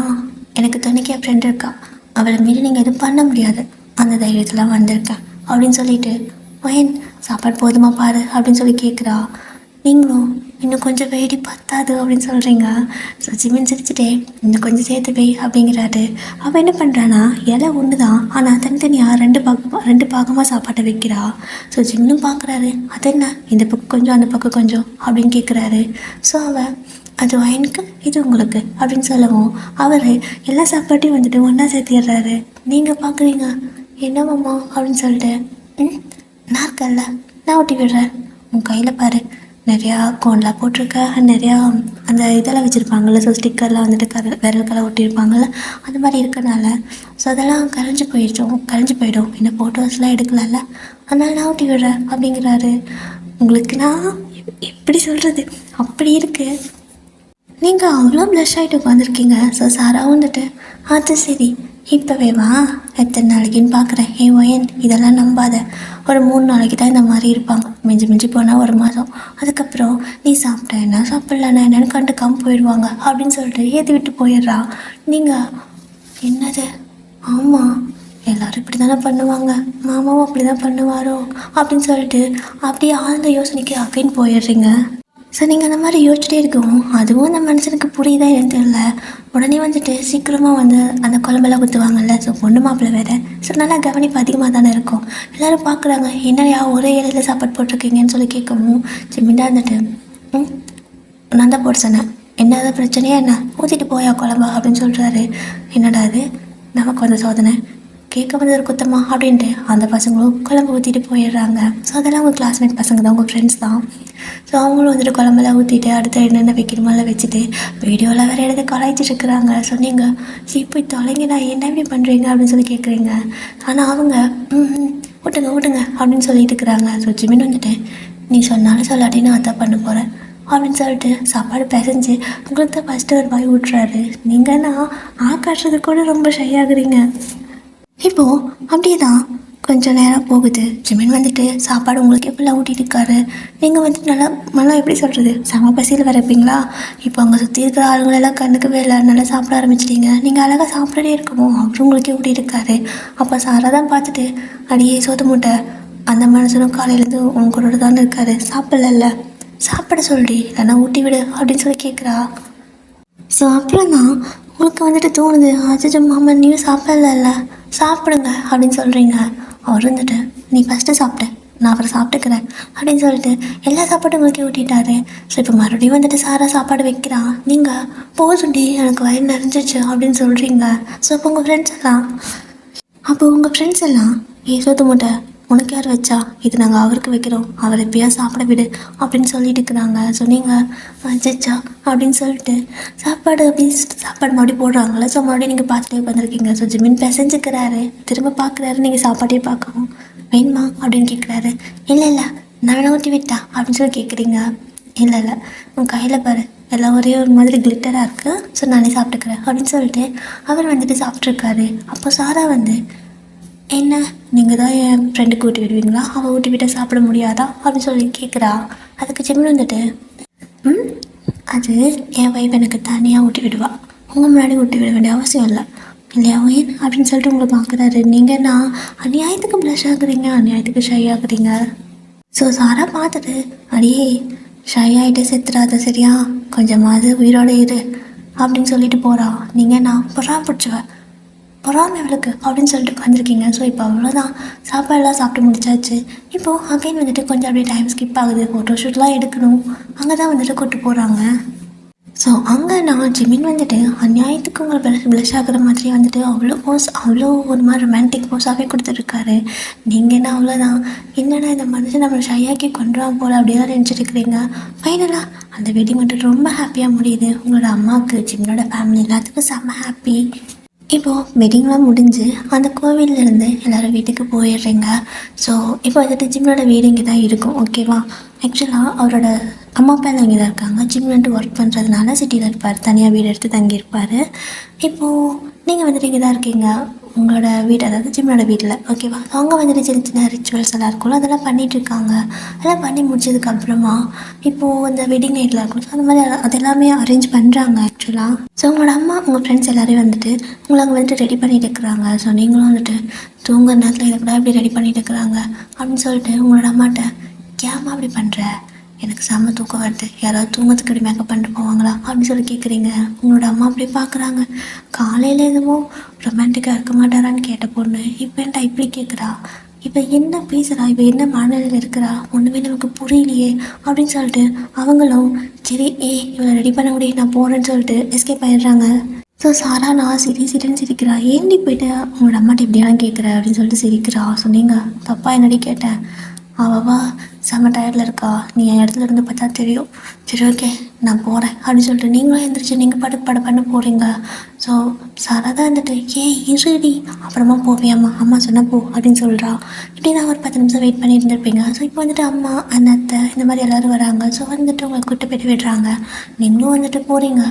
எனக்கு துணைக்கு என் ஃப்ரெண்ட் இருக்கா, அவளை மீறி நீங்கள் எதுவும் பண்ண முடியாது, அந்த தைரியத்தில் வந்திருக்கேன் அப்படின்னு சொல்லிட்டு, வயன் சாப்பாடு போதுமா பாரு அப்படின்னு சொல்லி கேட்குறா. நீங்களும் இன்னும் கொஞ்சம் வெயிடி பத்தாது அப்படின்னு சொல்கிறீங்க. ஸோ ஜிமின் சிரிச்சுட்டே இன்னும் கொஞ்சம் சேர்த்து வை அப்படிங்கிறாரு. அவள் என்ன பண்ணுறான்னா இலை ஒன்று தான், ஆனால் தனித்தனியாக 2 பாகமாக சாப்பாட்டை வைக்கிறா. ஸோ ஜிமினும் பார்க்குறாரு, அது என்ன இந்த பக்கம் கொஞ்சம் அந்த பக்கம் கொஞ்சம் அப்படின்னு கேட்குறாரு. ஸோ அவள் அது வயனுக்கு இது உங்களுக்கு அப்படின்னு சொல்லவும் அவர் எல்லா சாப்பாட்டையும் வந்துட்டு ஒன்றா சேர்த்திடுறாரு. நீங்கள் பார்க்குறீங்க என்னமாம்மா அப்படின்னு சொல்லிட்டு, நாற்கல்ல நான் ஊட்டி விடுறேன், உன் கையில் பாரு நிறையா கோன்லாம் போட்டிருக்க, நிறையா அந்த இதெல்லாம் வச்சுருப்பாங்கள்ல, ஸோ ஸ்டிக்கர்லாம் வந்துட்டு விரல்கெல்லாம் ஒட்டியிருப்பாங்கள்ல, அந்த மாதிரி இருக்கனால ஸோ அதெல்லாம் கரைஞ்சி போயிடும், இன்னும் ஃபோட்டோஸ்லாம் எடுக்கலாம்ல, அதனால் நான் ஊட்டி விடுறேன் அப்படிங்கிறாரு. உங்களுக்கு நான் எப்படி சொல்கிறது, அப்படி இருக்குது, நீங்கள் அவ்வளோ ப்ளஷ் ஆகிட்டு உட்காந்துருக்கீங்க. ஸோ சாரா வந்துட்டு அது சரி இப்போவே வா, எத்தனை நாளைக்குன்னு பார்க்குறேன், ஒயன் இதெல்லாம் நம்பாத, ஒரு 3 நாளைக்கு தான் இந்த மாதிரி இருப்பாங்க, மிஞ்சி போனால் 1 மாதம், அதுக்கப்புறம் நீ சாப்பிட்ட என்ன சாப்பிட்லன்னா என்னென்னு கண்டுக்காமல் போயிடுவாங்க அப்படின்னு சொல்லிட்டு ஏற்றி விட்டு போயிடுறா. நீங்கள் என்னது, ஆமாம் எல்லோரும் இப்படி தானே பண்ணுவாங்க, மாமாவும் அப்படி தான் பண்ணுவாரோ அப்படின்னு சொல்லிட்டு அப்படியே ஆழ்ந்த யோசனைக்கு அகைன் போயிடுறீங்க. ஸோ நீங்கள் அந்த மாதிரி யோசிச்சுட்டே இருக்கவும் அதுவும் அந்த மனுஷனுக்கு புரியுதா என்னன்னு தெரியல. உடனே வந்துட்டு சீக்கிரமாக வந்து அந்த குழம்பெல்லாம் ஊற்றுவாங்கல்ல, ஸோ பொண்ணு மாப்பிள்ளை வேறு, ஸோ நல்லா கவனிப்பு அதிகமாக தானே இருக்கும். எல்லோரும் பார்க்குறாங்க, என்னையா ஒரே இலையில் சாப்பாடு போட்டிருக்கீங்கன்னு சொல்லி கேட்கவும் ஜிமின்டா வந்துட்டு நான் தான் போட்டு சொன்னேன், என்னதான் பிரச்சனையா என்ன, ஊற்றிட்டு போயா குழம்பா அப்படின்னு சொல்கிறாரு. என்னடா அது நமக்கு வந்த சோதனை, கேட்க வந்து ஒரு குத்தமா அப்படின்ட்டு அந்த பசங்களும் குழம்பு ஊற்றிட்டு போயிடுறாங்க. ஸோ அதெல்லாம் அவங்க கிளாஸ்மேட் பசங்க தான், உங்கள் ஃப்ரெண்ட்ஸ் தான். ஸோ அவங்களும் வந்துட்டு குழம்பெல்லாம் ஊற்றிட்டு அடுத்து என்னென்ன வைக்கணுமெல்லாம் வச்சுட்டு வீடியோலாம் வேறு எடுத்து கலாய்ச்சிட்டு இருக்கிறாங்க. ஸோ நீங்கள் போய் தொலைங்க, நான் என்ன இப்படி பண்ணுறீங்க அப்படின்னு சொல்லி கேட்குறீங்க. ஆனால் அவங்க விட்டுங்க அப்படின்னு சொல்லிட்டு இருக்கிறாங்க. ஸோ ஜிமின் வந்துட்டு நீ சொன்னாலும் சொல்லாட்டி நான் அதான் பண்ண போகிறேன், அப்படின்னு சொல்லிட்டு சாப்பாடு பிசைஞ்சு உங்களுக்கு தான் ஃபஸ்ட்டு ஒரு வாய் விட்றாரு. நீங்கன்னா காட்டுறது கூட ரொம்ப ஷை ஆகுறீங்க. இப்போது அப்படியே தான் கொஞ்சம் நேரம் போகுது. ஜிமின் வந்துட்டு சாப்பாடு உங்களுக்கு ஃபுல்லாக ஊட்டிட்டு இருக்காரு. நீங்கள் வந்துட்டு நல்லா எப்படி சொல்கிறது, செம பசியில் வரப்பீங்களா. இப்போ அங்கே சுற்றி இருக்கிற ஆளுங்களெல்லாம் கண்ணுக்கு இல்லை, நல்லா சாப்பிட ஆரம்பிச்சிட்டிங்க. நீங்கள் அழகாக சாப்பிடவே இருக்கணும், அவரும் உங்களுக்கே ஊட்டிட்டு இருக்காரு. அப்போ சாரை தான் பார்த்துட்டு, அடியே சோத்து மூட்டை, அந்த மனுஷனும் காலையிலேருந்து உங்களோட தானே இருக்காரு, சாப்பிடல, சாப்பிட சொல்றி இல்லைன்னா ஊட்டி விடு அப்படின்னு சொல்லி கேட்குறா. ஸோ அப்புறம் தான் உங்களுக்கு வந்துட்டு தோணுது, அஜிஜோ மாமா நீயும் சாப்பிடல, சாப்பிடுங்க அப்படின்னு சொல்கிறீங்க. அவர் வந்துட்டு நீ ஃபஸ்ட்டு சாப்பிட்டு நான் அப்புறம் சாப்பிட்டுக்கிறேன் அப்படின்னு சொல்லிட்டு எல்லா சாப்பாடும் உங்களுக்கு ஊட்டிட்டாரு. ஸோ இப்போ மறுபடியும் வந்துட்டு சாரா சாப்பாடு வைக்கிறான். நீங்கள் போதுண்டி எனக்கு வயிறு நிறைஞ்சிச்சு அப்படின்னு சொல்கிறீங்க. ஸோ அப்போ உங்கள் ஃப்ரெண்ட்ஸ் எல்லாம் சோத்து மூட்டை உனக்கு யார் வச்சா, இது நாங்கள் அவருக்கு வைக்கிறோம், அவர் எப்பயா சாப்பிட விடு அப்படின்னு சொல்லிட்டு இருக்கிறாங்க. ஸோ நீங்கள் வச்சா அப்படின்னு சொல்லிட்டு சாப்பாடு மறுபடியும் போடுறாங்களே. ஸோ மறுபடியும் நீங்கள் பார்த்துட்டே உட்காந்துருக்கீங்க. ஸோ ஜிமின் பிசைஞ்சுக்கிறாரு, திரும்ப பார்க்குறாரு, நீங்கள் சாப்பாட்டே பார்க்கவும் வேணுமா அப்படின்னு கேட்குறாரு. இல்லை நான் வேணா ஊற்றி விட்டா அப்படின்னு சொல்லி கேட்குறீங்க. இல்லை உன் கையில் பாரு எல்லாம் ஒரே ஒரு மாதிரி கிளிட்டராக இருக்குது, ஸோ நானே சாப்பிட்டுக்கிறேன் அப்படின்னு சொல்லிட்டு அவர் வந்துட்டு சாப்பிட்ருக்காரு. அப்போ சாரா வந்து என்ன நீங்கள் தான் என் ஃப்ரெண்டுக்கு ஊட்டி விடுவீங்களா, அவள் ஊட்டி விட்டால் சாப்பிட முடியாதா அப்படின்னு சொல்லி கேட்குறா. அதுக்கு ஜிமின் வந்துட்டு அது என் வைஃப் எனக்கு தனியாக ஊட்டி விடுவா, உங்கள் முன்னாடி ஊட்டி விட வேண்டிய அவசியம் இல்லை இல்லையா ஏன் அப்படின்னு சொல்லிட்டு உங்களை பார்க்குறாரு. நீங்கள் நான் அநியாயத்துக்கு ப்ளஷ் ஆகுறீங்க, அநியாயத்துக்கு ஷை ஆகுறீங்க. ஸோ சாரா பார்த்துட்டு அடியே ஷை ஆகிட்டே செத்துறாத சரியா, கொஞ்சமாவது உயிரோடு இரு அப்படின்னு சொல்லிட்டு போகிறா. நீங்கள் நான் பிடிச்சுவேன் பொறாமை அவளுக்கு அப்படின்னு சொல்லிட்டு உட்காந்துருக்கீங்க. ஸோ இப்போ அவ்வளோதான், சாப்பாடெல்லாம் சாப்பிட்டு முடிச்சாச்சு. இப்போது அகைன் வந்துட்டு கொஞ்சம் அப்படியே டைம் ஸ்கிப் ஆகுது, ஃபோட்டோஷூட்லாம் எடுக்கணும். அங்கே தான் வந்துட்டு கூப்பிட்டு போகிறாங்க. ஸோ அங்கே நான் ஜிமின் வந்துட்டு அநியாயத்துக்கு உங்களை ப்ளஷ் ஆகிற மாதிரி வந்துட்டு அவ்வளோ ஒரு மாதிரி ரொமான்டிக் போஸாகவே கொடுத்துட்ருக்காரு. நீங்கள் என்ன அவ்வளோதான், என்னடா இந்த மனுஷன் நம்மளை ஷையாக்கி கொண்டுருவான் போல் அப்படியெல்லாம் நினச்சிட்டு இருக்கிறீங்க. ஃபைனலாக அந்த வெட்டிங் வந்துட்டு ரொம்ப ஹாப்பியாக முடியுது. உங்களோட அம்மாவுக்கு ஜிமினோட ஃபேமிலி எல்லாத்துக்கும் செம்ம ஹாப்பி. இப்போது வெட்டிங்லாம் முடிஞ்சு அந்த கோவிலேருந்து எல்லோரும் வீட்டுக்கு போயிடுறீங்க. ஸோ இப்போ வந்துட்டு ஜிம்னோட வீடு இங்கே தான் இருக்கும், ஓகேவா. ஆக்சுவலாக அவரோட அம்மா அப்பா எல்லாம் இங்கே தான் இருக்காங்க. ஜிம் வந்துட்டு ஒர்க் பண்ணுறதுனால சிட்டியில் இருப்பார், தனியாக வீடு எடுத்து தங்கியிருப்பார். இப்போது நீங்கள் வந்துட்டு இங்கே தான் இருக்கீங்க உங்களோட வீடு, அதாவது ஜிம்மோட வீட்டில், ஓகேவா. அவங்க வந்துட்டு சின்ன சின்ன ரிச்சுவல்ஸ் எல்லாம் இருக்கும்ல, அதெல்லாம் பண்ணிகிட்ருக்காங்க. அதெல்லாம் பண்ணி முடிச்சதுக்கப்புறமா இப்போது அந்த வெட்டிங் நைட்டில் இருக்கும், ஸோ அந்த மாதிரி அது எல்லாமே அரேஞ்ச் பண்ணுறாங்க ஆக்சுவலாக. ஸோ உங்களோட அம்மா உங்கள் ஃப்ரெண்ட்ஸ் எல்லோரும் வந்துட்டு உங்களை அங்கே வந்துட்டு ரெடி பண்ணிட்டு இருக்கிறாங்க. ஸோ நீங்களும் வந்துட்டு தூங்குற நேரத்தில் இதை கூட இப்படி ரெடி பண்ணிட்டு இருக்கிறாங்க அப்படின்னு சொல்லிட்டு உங்களோட அம்மாட்ட ஏம்மா அப்படி பண்ணுற, எனக்கு செம்ம தூக்கம் வருது, யாராவது தூங்கத்துக்கு இப்படி மேக்கப் பண்ணிட்டு போவாங்களா அப்படின்னு சொல்லி கேட்குறீங்க. உங்களோட அம்மா அப்படி பார்க்குறாங்க. காலையில் எதுவும் ரொமான்டிக்காக இருக்க மாட்டாரான்னு கேட்ட பொண்ணு இப்போ ஏன்டா இப்படி கேட்குறா, இப்போ என்ன பேசுகிறா, இப்போ என்ன மனநிலையில் இருக்கிறா, ஒன்றுமே நமக்கு புரியலையே அப்படின்னு சொல்லிட்டு அவங்களும் சரி இவளை ரெடி பண்ண முடியும் நான் போகிறேன்னு சொல்லிட்டு எஸ்கேப் ஆயிடுறாங்க. ஸோ சாரா நான் சிரின்னு சிரிக்கிறா. ஏன்டி போய்ட்டு உங்களோட அம்மாட்ட இப்படியெல்லாம் கேட்குற அப்படின்னு சொல்லிட்டு சிரிக்கிறா. சொன்னீங்க தப்பா என்னடி கேட்டேன், அவவா செம்ம டயர்டில் இருக்கா, நீ என் இடத்துல இருந்து பார்த்தா தெரியும், சரி ஓகே நான் போகிறேன் அப்படின்னு சொல்லிட்டு நீங்களும் எழுந்திரிச்சு நீங்கள் பட பண்ண போகிறீங்க. ஸோ சாரா தான் வந்துட்டு இருடி அப்புறமா போவியாம்மா, அம்மா சொன்னால் போ அப்படின்னு சொல்கிறா. இப்படி நான் ஒரு 10 நிமிஷம் வெயிட் பண்ணி இருந்திருப்பீங்க. ஸோ இப்போ வந்துட்டு அம்மா அண்ணத்தை இந்த மாதிரி எல்லோரும் வராங்க. ஸோ வந்துட்டு உங்களை கூட்டு போய்ட்டு விடுறாங்க. நீங்களும் வந்துட்டு போகிறீங்க.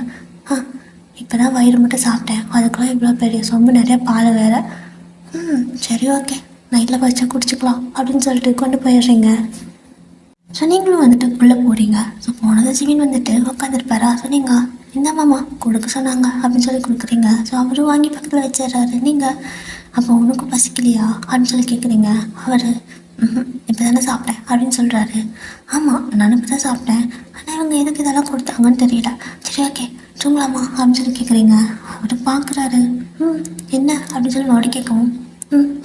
இப்போ தான் வயிறு மட்டும் சாப்பிட்டேன், அதுக்குள்ளே இவ்வளோ பெரிய சொம்பு நிறைய பால் வேறு, சரி ஓகே நைட்டில் வச்சா குடிச்சிக்கலாம் அப்படின்னு சொல்லிட்டு கொண்டு போயிடுறீங்க. ஸோ நீங்களும் வந்துட்டு உள்ளே போகிறீங்க. ஸோ போனது ஜிமின் வந்துட்டு உட்காந்துருப்பாரா. ஸோ நீங்கள் இந்த மாமா கொடுக்க சொன்னாங்க அப்படின்னு சொல்லி கொடுக்குறீங்க. ஸோ அவரும் வாங்கி பக்கத்தில் வச்சிடுறாரு. நீங்கள் அப்போ உனக்கு பசிக்கலையா அப்படின்னு சொல்லி கேட்குறீங்க. அவர் இப்போ தானே சாப்பிட்டேன் அப்படின்னு சொல்கிறாரு. ஆமாம் நான் இப்போ தான் சாப்பிட்டேன், ஆனால் இவங்க எதுக்கு இதெல்லாம் கொடுத்தாங்கன்னு தெரியல, சரி ஓகே தூங்கலாமா அப்படின்னு சொல்லி கேட்குறீங்க. அவர் பார்க்குறாரு. என்ன அப்படின்னு சொல்லி மறுபடியும் கேட்கவும்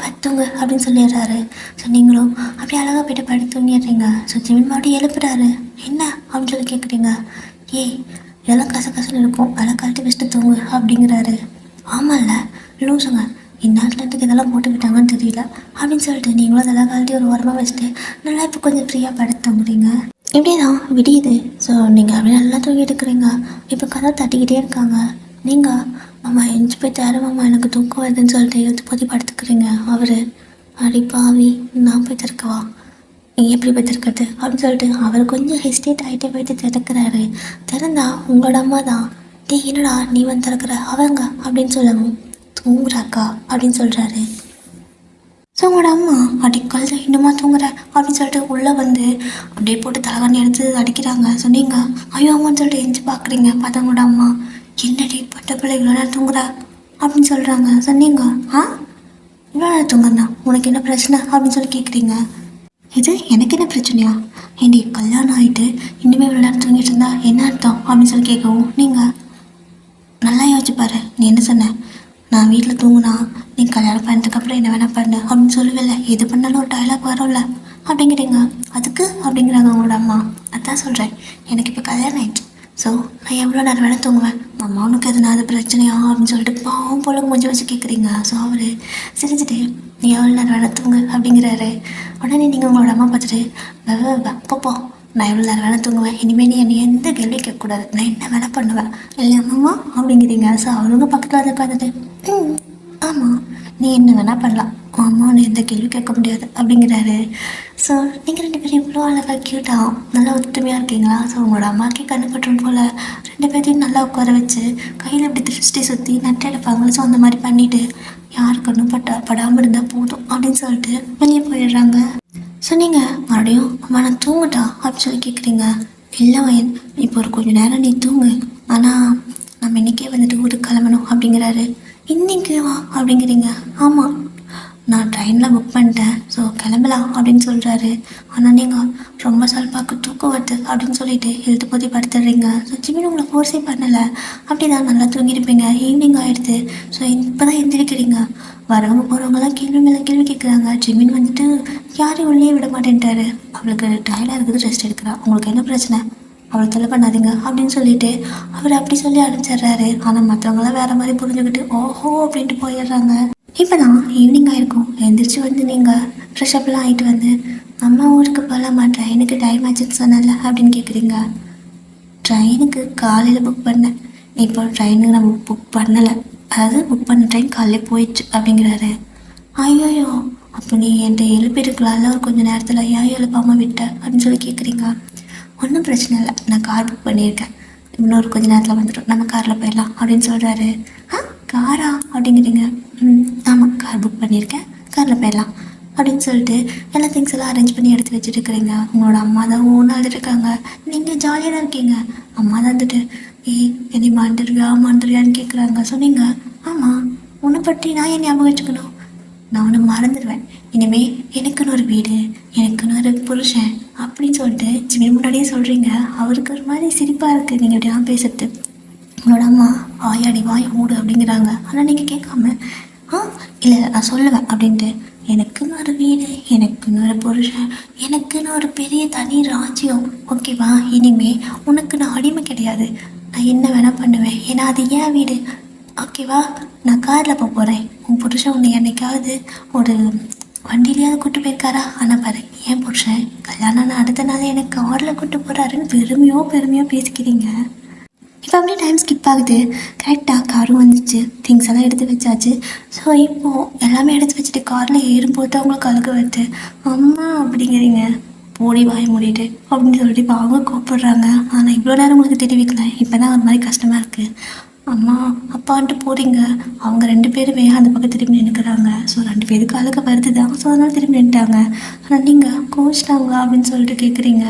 படுத்துங்க அப்படின்னு சொல்லிடுறாரு. ஸோ நீங்களும் அப்படியே அழகாக போய்ட்டு படுத்து தூங்கிடுறீங்க. ஸோ ஜிமின் மறுபடியும் எழுப்புறாரு. என்ன அப்படின்னு சொல்லி கேட்குறீங்க. இதெல்லாம் கசகசன்னு இருக்கும், அதெல்லாம் கழட்டி வச்சுட்டு தூங்கு அப்படிங்கிறாரு. ஆமாம்ல லூசுங்க, இந்நாட்டிலேருந்து இதெல்லாம் போட்டுக்கிட்டாங்கன்னு தெரியல அப்படின்னு சொல்லிட்டு நீங்களும் அதெல்லாம் கழட்டி ஒரு ஓரமாக வச்சுட்டு நல்லா இப்போ கொஞ்சம் ஃப்ரீயாக படுத்து தூங்குறீங்க. இப்படி தான் விடியுது. ஸோ நீங்கள் அப்படியே நல்லா தூங்கிட்டு இருக்கிறீங்க. இப்போ கதை தட்டிக்கிட்டே இருக்காங்க. நீங்கள் அம்மா எஞ்சி போய் தரமாம்மா எனக்கு தூக்கம் வருதுன்னு சொல்லிட்டு எழுத்து போதி படுத்துக்கிறீங்க. அவர் அடிப்பாவி நான் போய் திறக்கவா, நீ எப்படி பத்திருக்கிறது அப்படின்னு சொல்லிட்டு அவர் கொஞ்சம் ஹெஸ்டேட் ஆகிட்டே போயிட்டு திறக்கிறாரு. திறந்தா உங்களோட அம்மா தான். டே என்னடா நீ வந்து திறக்கிற அவங்க அப்படின்னு சொல்லவும் தூங்குறாக்கா அப்படின்னு சொல்கிறாரு. ஸோ உங்களோட அம்மா அடிக்கல் இன்னுமா தூங்குற அப்படின்னு சொல்லிட்டு உள்ளே வந்து அப்படியே போட்டு தலகாணி எடுத்து அடிக்கிறாங்க. சொன்னீங்க ஐயோ அம்மான்னு சொல்லிட்டு எஞ்சி பார்க்குறீங்க. பார்த்தா உங்களோட அம்மா என்னடி பட்ட பிள்ளை இவ்வளோ நேரம் தூங்குற அப்படின்னு சொல்கிறாங்க. சொன்னீங்க இவ்வளோ நேரம் தூங்குறா உனக்கு என்ன பிரச்சனை அப்படின்னு சொல்லி கேட்குறீங்க. இது எனக்கு என்ன பிரச்சனையா? ஏண்டி கல்யாணம் ஆகிட்டு இன்னுமே இவ்வளோ நேரம் தூங்கிட்டு இருந்தா என்ன அர்த்தம் அப்படின்னு சொல்லி கேட்கவும் நீங்கள் நல்லா யோசிச்சுப்பாரு. நீ என்ன சொன்ன? நான் வீட்டில் தூங்குனா நீ கல்யாணம் பண்ணதுக்கப்புறம் என்ன வேணா பண்ணு அப்படின்னு சொல்லவில்லை. எது பண்ணாலும் ஒரு டைலாக் வரும்ல அப்படிங்கிறீங்க. அதுக்கு அப்படிங்கிறாங்க உங்களோட அம்மா. அதான் சொல்கிறேன், எனக்கு இப்போ கல்யாணம் ஆயிடுச்சு. ஸோ நான் எவ்வளோ நேரம் வேணால் தூங்குவேன். அம்மா உனக்கு எதுனா அது பிரச்சனையா அப்படின்னு சொல்லிட்டு பாவம் போல கொஞ்சம் வச்சு கேட்குறீங்க. ஸோ அவர் சிரிச்சுட்டு நீ எவ்வளோ நேரம் வேணால் தூங்கு அப்படிங்கிறாரு. உடனே நீங்கள் உங்களோட அம்மா பார்த்துட்டு அப்பப்போ நான் எவ்வளோ நேரம் வேணால் தூங்குவேன். இனிமேல் நீ என்னை எந்த கேள்வி கேட்கக்கூடாது. நான் என்ன வேணால் பண்ணுவேன் இல்லையா அம்மா அப்படிங்கிறீங்க. ஸோ அவங்க பக்கத்தில் வந்து உட்காந்துட்டு ஆமாம் நீ என்ன வேணால் பண்ணலாம், அம்மா நீ எந்த கேள்வி கேட்க முடியாது அப்படிங்கிறாரு. ஸோ நீங்கள் 2 பேரும் இவ்வளோ அழகாக க்யூட்டாக நல்லா ஒத்துமையாக இருக்கீங்களா? ஸோ உங்களோட அம்மாக்கே கண்ணு பற்றும் போல் 2 பேரையும் நல்லா உட்கார வச்சு கையில் இப்படி திருஷ்டி சுற்றி நட்டை எடுப்பாங்களே. ஸோ அந்த மாதிரி பண்ணிவிட்டு யாருக்கு கண்ணும் படாமல் இருந்தால் போதும் அப்படின்னு சொல்லிட்டு வெளியே போயிடுறாங்க. ஸோ நீங்கள் மறுபடியும் அம்மா நான் தூங்குட்டா அப்படின்னு சொல்லி கேட்குறீங்க. இல்லை வயன் இப்போ ஒரு கொஞ்சம் நேரம் நீ தூங்கு, ஆனால் நம்ம இன்றைக்கே வந்துட்டு ஊருக்கு கிளம்பணும் அப்படிங்கிறாரு. இன்றைக்கி வா அப்படிங்கிறீங்க. ஆமாம் நான் ட்ரெயினில் புக் பண்ணிட்டேன், ஸோ கிளம்பலாம் அப்படின்னு சொல்கிறாரு. ஆனால் நீங்கள் ரொம்ப சல்பாக்கு தூக்கம் வருது அப்படின்னு சொல்லிட்டு இழுத்து போதி படுத்துடுறீங்க. ஸோ ஜிமின் உங்களை ஃபோர்ஸே பண்ணலை, அப்படி தான் நல்லா தூங்கியிருப்பீங்க. ஈவினிங் ஆகிடுது. ஸோ இப்போ தான் எந்திரிக்கிறீங்க. வரவங்க போகிறவங்களாம் கேள்வி மேலே கேள்வி கேட்குறாங்க. ஜிமின் வந்துட்டு யாரையும் உள்ளே விட மாட்டேன்ட்டாரு. அவளுக்கு டயர்டாக இருக்குது, ரெஸ்ட் எடுக்கிறா. உங்களுக்கு என்ன பிரச்சனை, அவளை தொலை பண்ணாதீங்க அப்படின்னு சொல்லிட்டு அவர் அப்படி சொல்லி அனுப்பிச்சிட்றாரு. ஆனால் மற்றவங்களாம் வேறு மாதிரி புரிஞ்சுக்கிட்டு ஓஹோ அப்படின்ட்டு போயிடுறாங்க. இப்போ தான் ஈவினிங் ஆகிருக்கும். எழுந்திரிச்சு வந்து நீங்கள் ஃப்ரெஷ்அப்லாம் ஆகிட்டு வந்து அம்மா ஊருக்கு போகலாமா, ட்ரெயினுக்கு டைம் ஆச்சுன்னு சொன்னல அப்படின்னு கேட்குறீங்க. ட்ரெயினுக்கு காலையில் புக் பண்ணேன், இப்போ ட்ரெயினுக்கு நம்ம புக் பண்ணலை, அதாவது புக் பண்ண ட்ரெயின் காலையில் போயிடுச்சு அப்படிங்கிறாரு. ஐயோயோ அப்போ நீ என்கிட்ட எழுப்பியிருக்கலாம்ல ஒரு கொஞ்சம் நேரத்தில், ஏன் எழுப்பாமல் விட்ட அப்படின்னு சொல்லி கேட்குறீங்க. ஒன்றும் பிரச்சனை இல்லை, நான் கார் புக் பண்ணியிருக்கேன், இன்னொரு கொஞ்சம் நேரத்தில் வந்துடும், நம்ம காரில் போயிடலாம் அப்படின்னு சொல்கிறாரு. காரா அப்படிங்கிறீங்க. ஆமாம் கார் புக் பண்ணியிருக்கேன், காரில் போயிடலாம் அப்படின்னு சொல்லிட்டு எல்லா திங்ஸ் எல்லாம் அரேஞ்ச் பண்ணி எடுத்து வச்சுட்டு இருக்கிறீங்க. உங்களோட அம்மா தான் ஓனாக இருக்காங்க, நீங்கள் ஜாலியாக தான் இருக்கீங்க. அம்மா தான் வந்துட்டு என்னை மாண்டுருவியான்னு கேட்குறாங்க. சொன்னீங்க ஆமாம் உன்னை பற்றி நான் ஏன் ஞாபகம் வச்சுக்கணும், நான் ஒன்று மறந்துடுவேன். இனிமேல் எனக்குன்னு ஒரு வீடு, எனக்குன்னு ஒரு புருஷன் அப்படின்னு சொல்லிட்டு ஜிமின் முன்னாடியே சொல்கிறீங்க. அவருக்கு ஒரு மாதிரி சிரிப்பாக இருக்குது நீங்கள் இப்படிலாம் பேசுறது. உங்களோட அம்மா ஆயாடி வாய் மூடு அப்படிங்கிறாங்க. ஆனால் நீங்கள் கேட்காம இல்லை நான் சொல்லுவேன் அப்படின்ட்டு எனக்குன்னு ஒரு வீடு, எனக்குன்னு ஒரு புருஷன், எனக்குன்னு ஒரு பெரிய தனி ராஜ்யம், ஓகேவா? இனிமேல் உனக்கு நான் அடிமை கிடையாது, நான் என்ன வேணால் பண்ணுவேன், ஏன்னா அது ஏன் வீடு, ஓகேவா? நான் காரில் போகிறேன், உன் புருஷன் உன்னை என்னைக்காவது ஒரு வண்டியிலையாவது கூப்பிட்டு போயிருக்காரா? ஆனால் பாரு என் புருஷன் கல்யாணம் அடுத்த நாள் எனக்கு காரில் கூப்பிட்டு போகிறாருன்னு பெருமையாக பேசிக்கிறீங்க. இப்போ அப்படியே டைம் ஸ்கிப் ஆகுது. கரெக்டாக காரும் வந்துச்சு, திங்ஸ் எல்லாம் எடுத்து வச்சாச்சு. ஸோ இப்போது எல்லாமே எடுத்து வச்சுட்டு காரில் ஏறும்போது அவங்களுக்கு அழுக வருது. அம்மா அப்படிங்கிறீங்க. போடி வாய் மூடிட்டு அப்படின்னு சொல்லிட்டு இப்போ அவங்க கூப்பிடுறாங்க. ஆனால் இவ்வளோ நேரம் உங்களுக்கு தெரிவிக்கல, இப்போ தான் ஒரு மாதிரி கஷ்டமாக இருக்குது. அம்மா அப்பான்ட்டு போகிறீங்க, அவங்க 2 பேருமே அந்த பக்கம் திரும்பி நின்றுக்கிறாங்க. ஸோ 2 பேருக்கு அழுக வருது தான், ஸோ அதனால திரும்பி நின்றுட்டாங்க. ஆனால் நீங்கள் கோச்சிட்டாங்களா அப்படின்னு சொல்லிட்டு கேட்குறீங்க.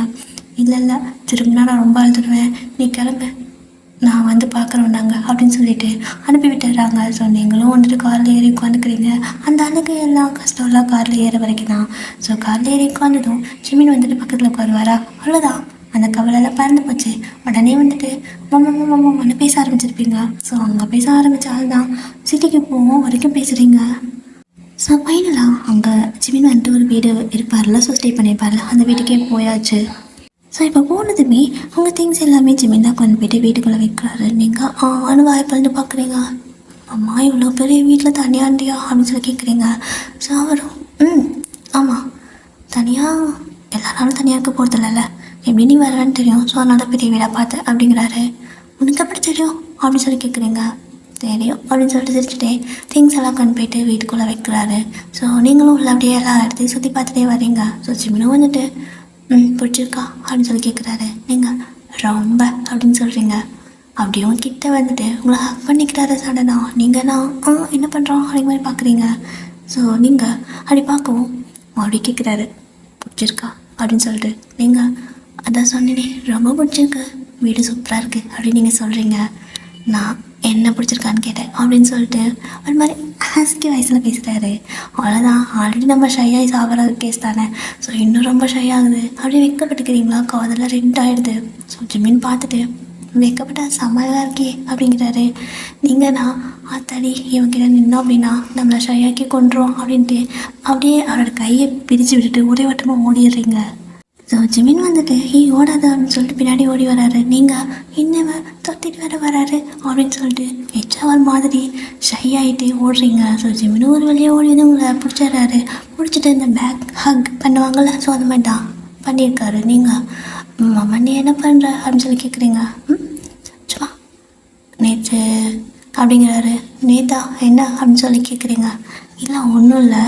இல்லை திரும்பினா நான் ரொம்ப அழுதுடுவேன், நீ கிளம்பு, நான் வந்து பார்க்குறோம் நாங்கள் அப்படின்னு சொல்லிட்டு அனுப்பி விட்டுடுறாங்க. ஸோ நீங்களும் வந்துட்டு காரில் ஏறி உட்காந்துக்கிறீங்க. அந்த அழுகை எல்லாம் கஷ்டம்லாம் காரில் ஏற வரைக்கும் தான். ஸோ காரில் ஏறி உட்காந்துடும் ஜிமின் வந்துட்டு பக்கத்தில் உட்காருவாரா, அவ்வளோதான் அந்த கவலையெல்லாம் பறந்து போச்சு. உடனே வந்துட்டு மாமான்னு பேச ஆரம்பிச்சிருப்பீங்க. ஸோ அங்கே பேச ஆரம்பித்தால் தான் சிட்டிக்கு போவோம் வரைக்கும் பேசுகிறீங்க. ஸோ ஃபைனலாக அங்கே ஜிமின் வந்துட்டு ஒரு வீடு இருப்பார்ல, ஸோ ஸ்டே பண்ணியிருப்பார்ல, அந்த வீட்டுக்கே போயாச்சு. ஸோ இப்போ போனதுமே உங்கள் திங்ஸ் எல்லாமே ஜிமின் தான் கொண்டு போய்ட்டு வீட்டுக்குள்ளே வைக்கிறாரு. நீங்கள் அணுவாய்ப்பல்னு பார்க்குறீங்க. அம்மா இவ்வளோ பெரிய வீட்டில் தனியாண்டியா அப்படின்னு சொல்லி கேட்குறீங்க. ஸோ அவரும் ஆமாம் தனியாக எல்லா நாளும் தனியாக இருக்க போகிறதில்ல, எப்படி நீ வரவேன்னு தெரியும், ஸோ அதனால பெரிய வீடாக பார்த்தேன் அப்படிங்கிறாரு. உனக்கு எப்படி தெரியும் அப்படின்னு சொல்லி கேட்குறீங்க. தெரியும் அப்படின்னு சொல்லிட்டு சிரிச்சுட்டே திங்ஸ் எல்லாம் கொண்டு போயிட்டு வீட்டுக்குள்ளே வைக்கிறாரு. ஸோ நீங்களும் உள்ள அப்படியே எல்லா இடத்தையும் சுற்றி பார்த்துட்டே வரீங்க. ஸோ ஜிமினும் வந்துட்டு பிடிச்சிருக்கா அப்படின்னு சொல்லி கேட்குறாரு. நீங்கள் ரொம்ப அப்படின்னு சொல்கிறீங்க. அப்படியும் கிட்ட வந்துட்டு உங்களை ஹக் பண்ணிக்கிறாரு சடனா. நீங்கன்னா என்ன பண்ணுறோம் அப்படிங்க மாதிரி பார்க்குறீங்க. ஸோ நீங்கள் அப்படி பார்க்கவும் அப்படி கேட்குறாரு பிடிச்சிருக்கா அப்படின்னு சொல்லிட்டு. நீங்கள் அதான் சொன்னேனே ரொம்ப பிடிச்சிருக்கு, வீடு சூப்பராக இருக்குது அப்படின்னு நீங்கள் சொல்கிறீங்க. நான் என்ன பிடிச்சிருக்கான்னு கேட்டேன் அப்படின்னு சொல்லிட்டு ஒரு மாதிரி ஹஸ்கி வயசில் பேசுகிறாரு. அவ்வளோதான், ஆல்ரெடி நம்ம ஷையாகி சாப்பிட்ற கேஸ் தானே. ஸோ இன்னும் ரொம்ப ஷை ஆகுது. அப்படியே வைக்கப்பட்டுக்கிறீங்களா, காதெல்லாம் ரெட் ஆகிடுது. ஸோ ஜிமின் பார்த்துட்டு வைக்கப்பட்ட சமையலாக இருக்கே அப்படிங்கிறாரு. நீங்கள்னா ஆத்தாடி இவங்கிட்ட நின்னோம் அப்படின்னா நம்மளை ஷையாக்கி கொண்டுறோம் அப்படின்ட்டு அப்படியே அவரோட கையை பிரித்து விட்டுட்டு ஒரே வட்டமாக ஓடிடுறீங்க. ஸோ ஜிமின் வந்துட்டு ஓடாத அப்படின்னு சொல்லிட்டு பின்னாடி ஓடி வராரு. நீங்கள் இன்னவன் தொத்திட்டு வேற வராரு அப்படின்னு சொல்லிட்டு எச்சாவர் மாதிரி ஷை ஆகிட்டே ஓடுறீங்க. ஸோ ஜிமின் ஒரு வழியாக ஓடி வந்து உங்களை பிடிச்சிடுறாரு. பிடிச்சிட்டு இந்த பேக் ஹக் பண்ணுவாங்கள்ல, ஸோ அந்த மாதிரி தான் பண்ணியிருக்காரு. நீங்கள் மாமா நீ என்ன பண்ணுற அப்படின்னு சொல்லி கேட்குறீங்க. சும்மா நேற்று அப்படிங்கிறாரு. நேத்தா என்ன அப்படின்னு சொல்லி கேட்குறீங்க. இல்லை ஒன்றும் இல்லை,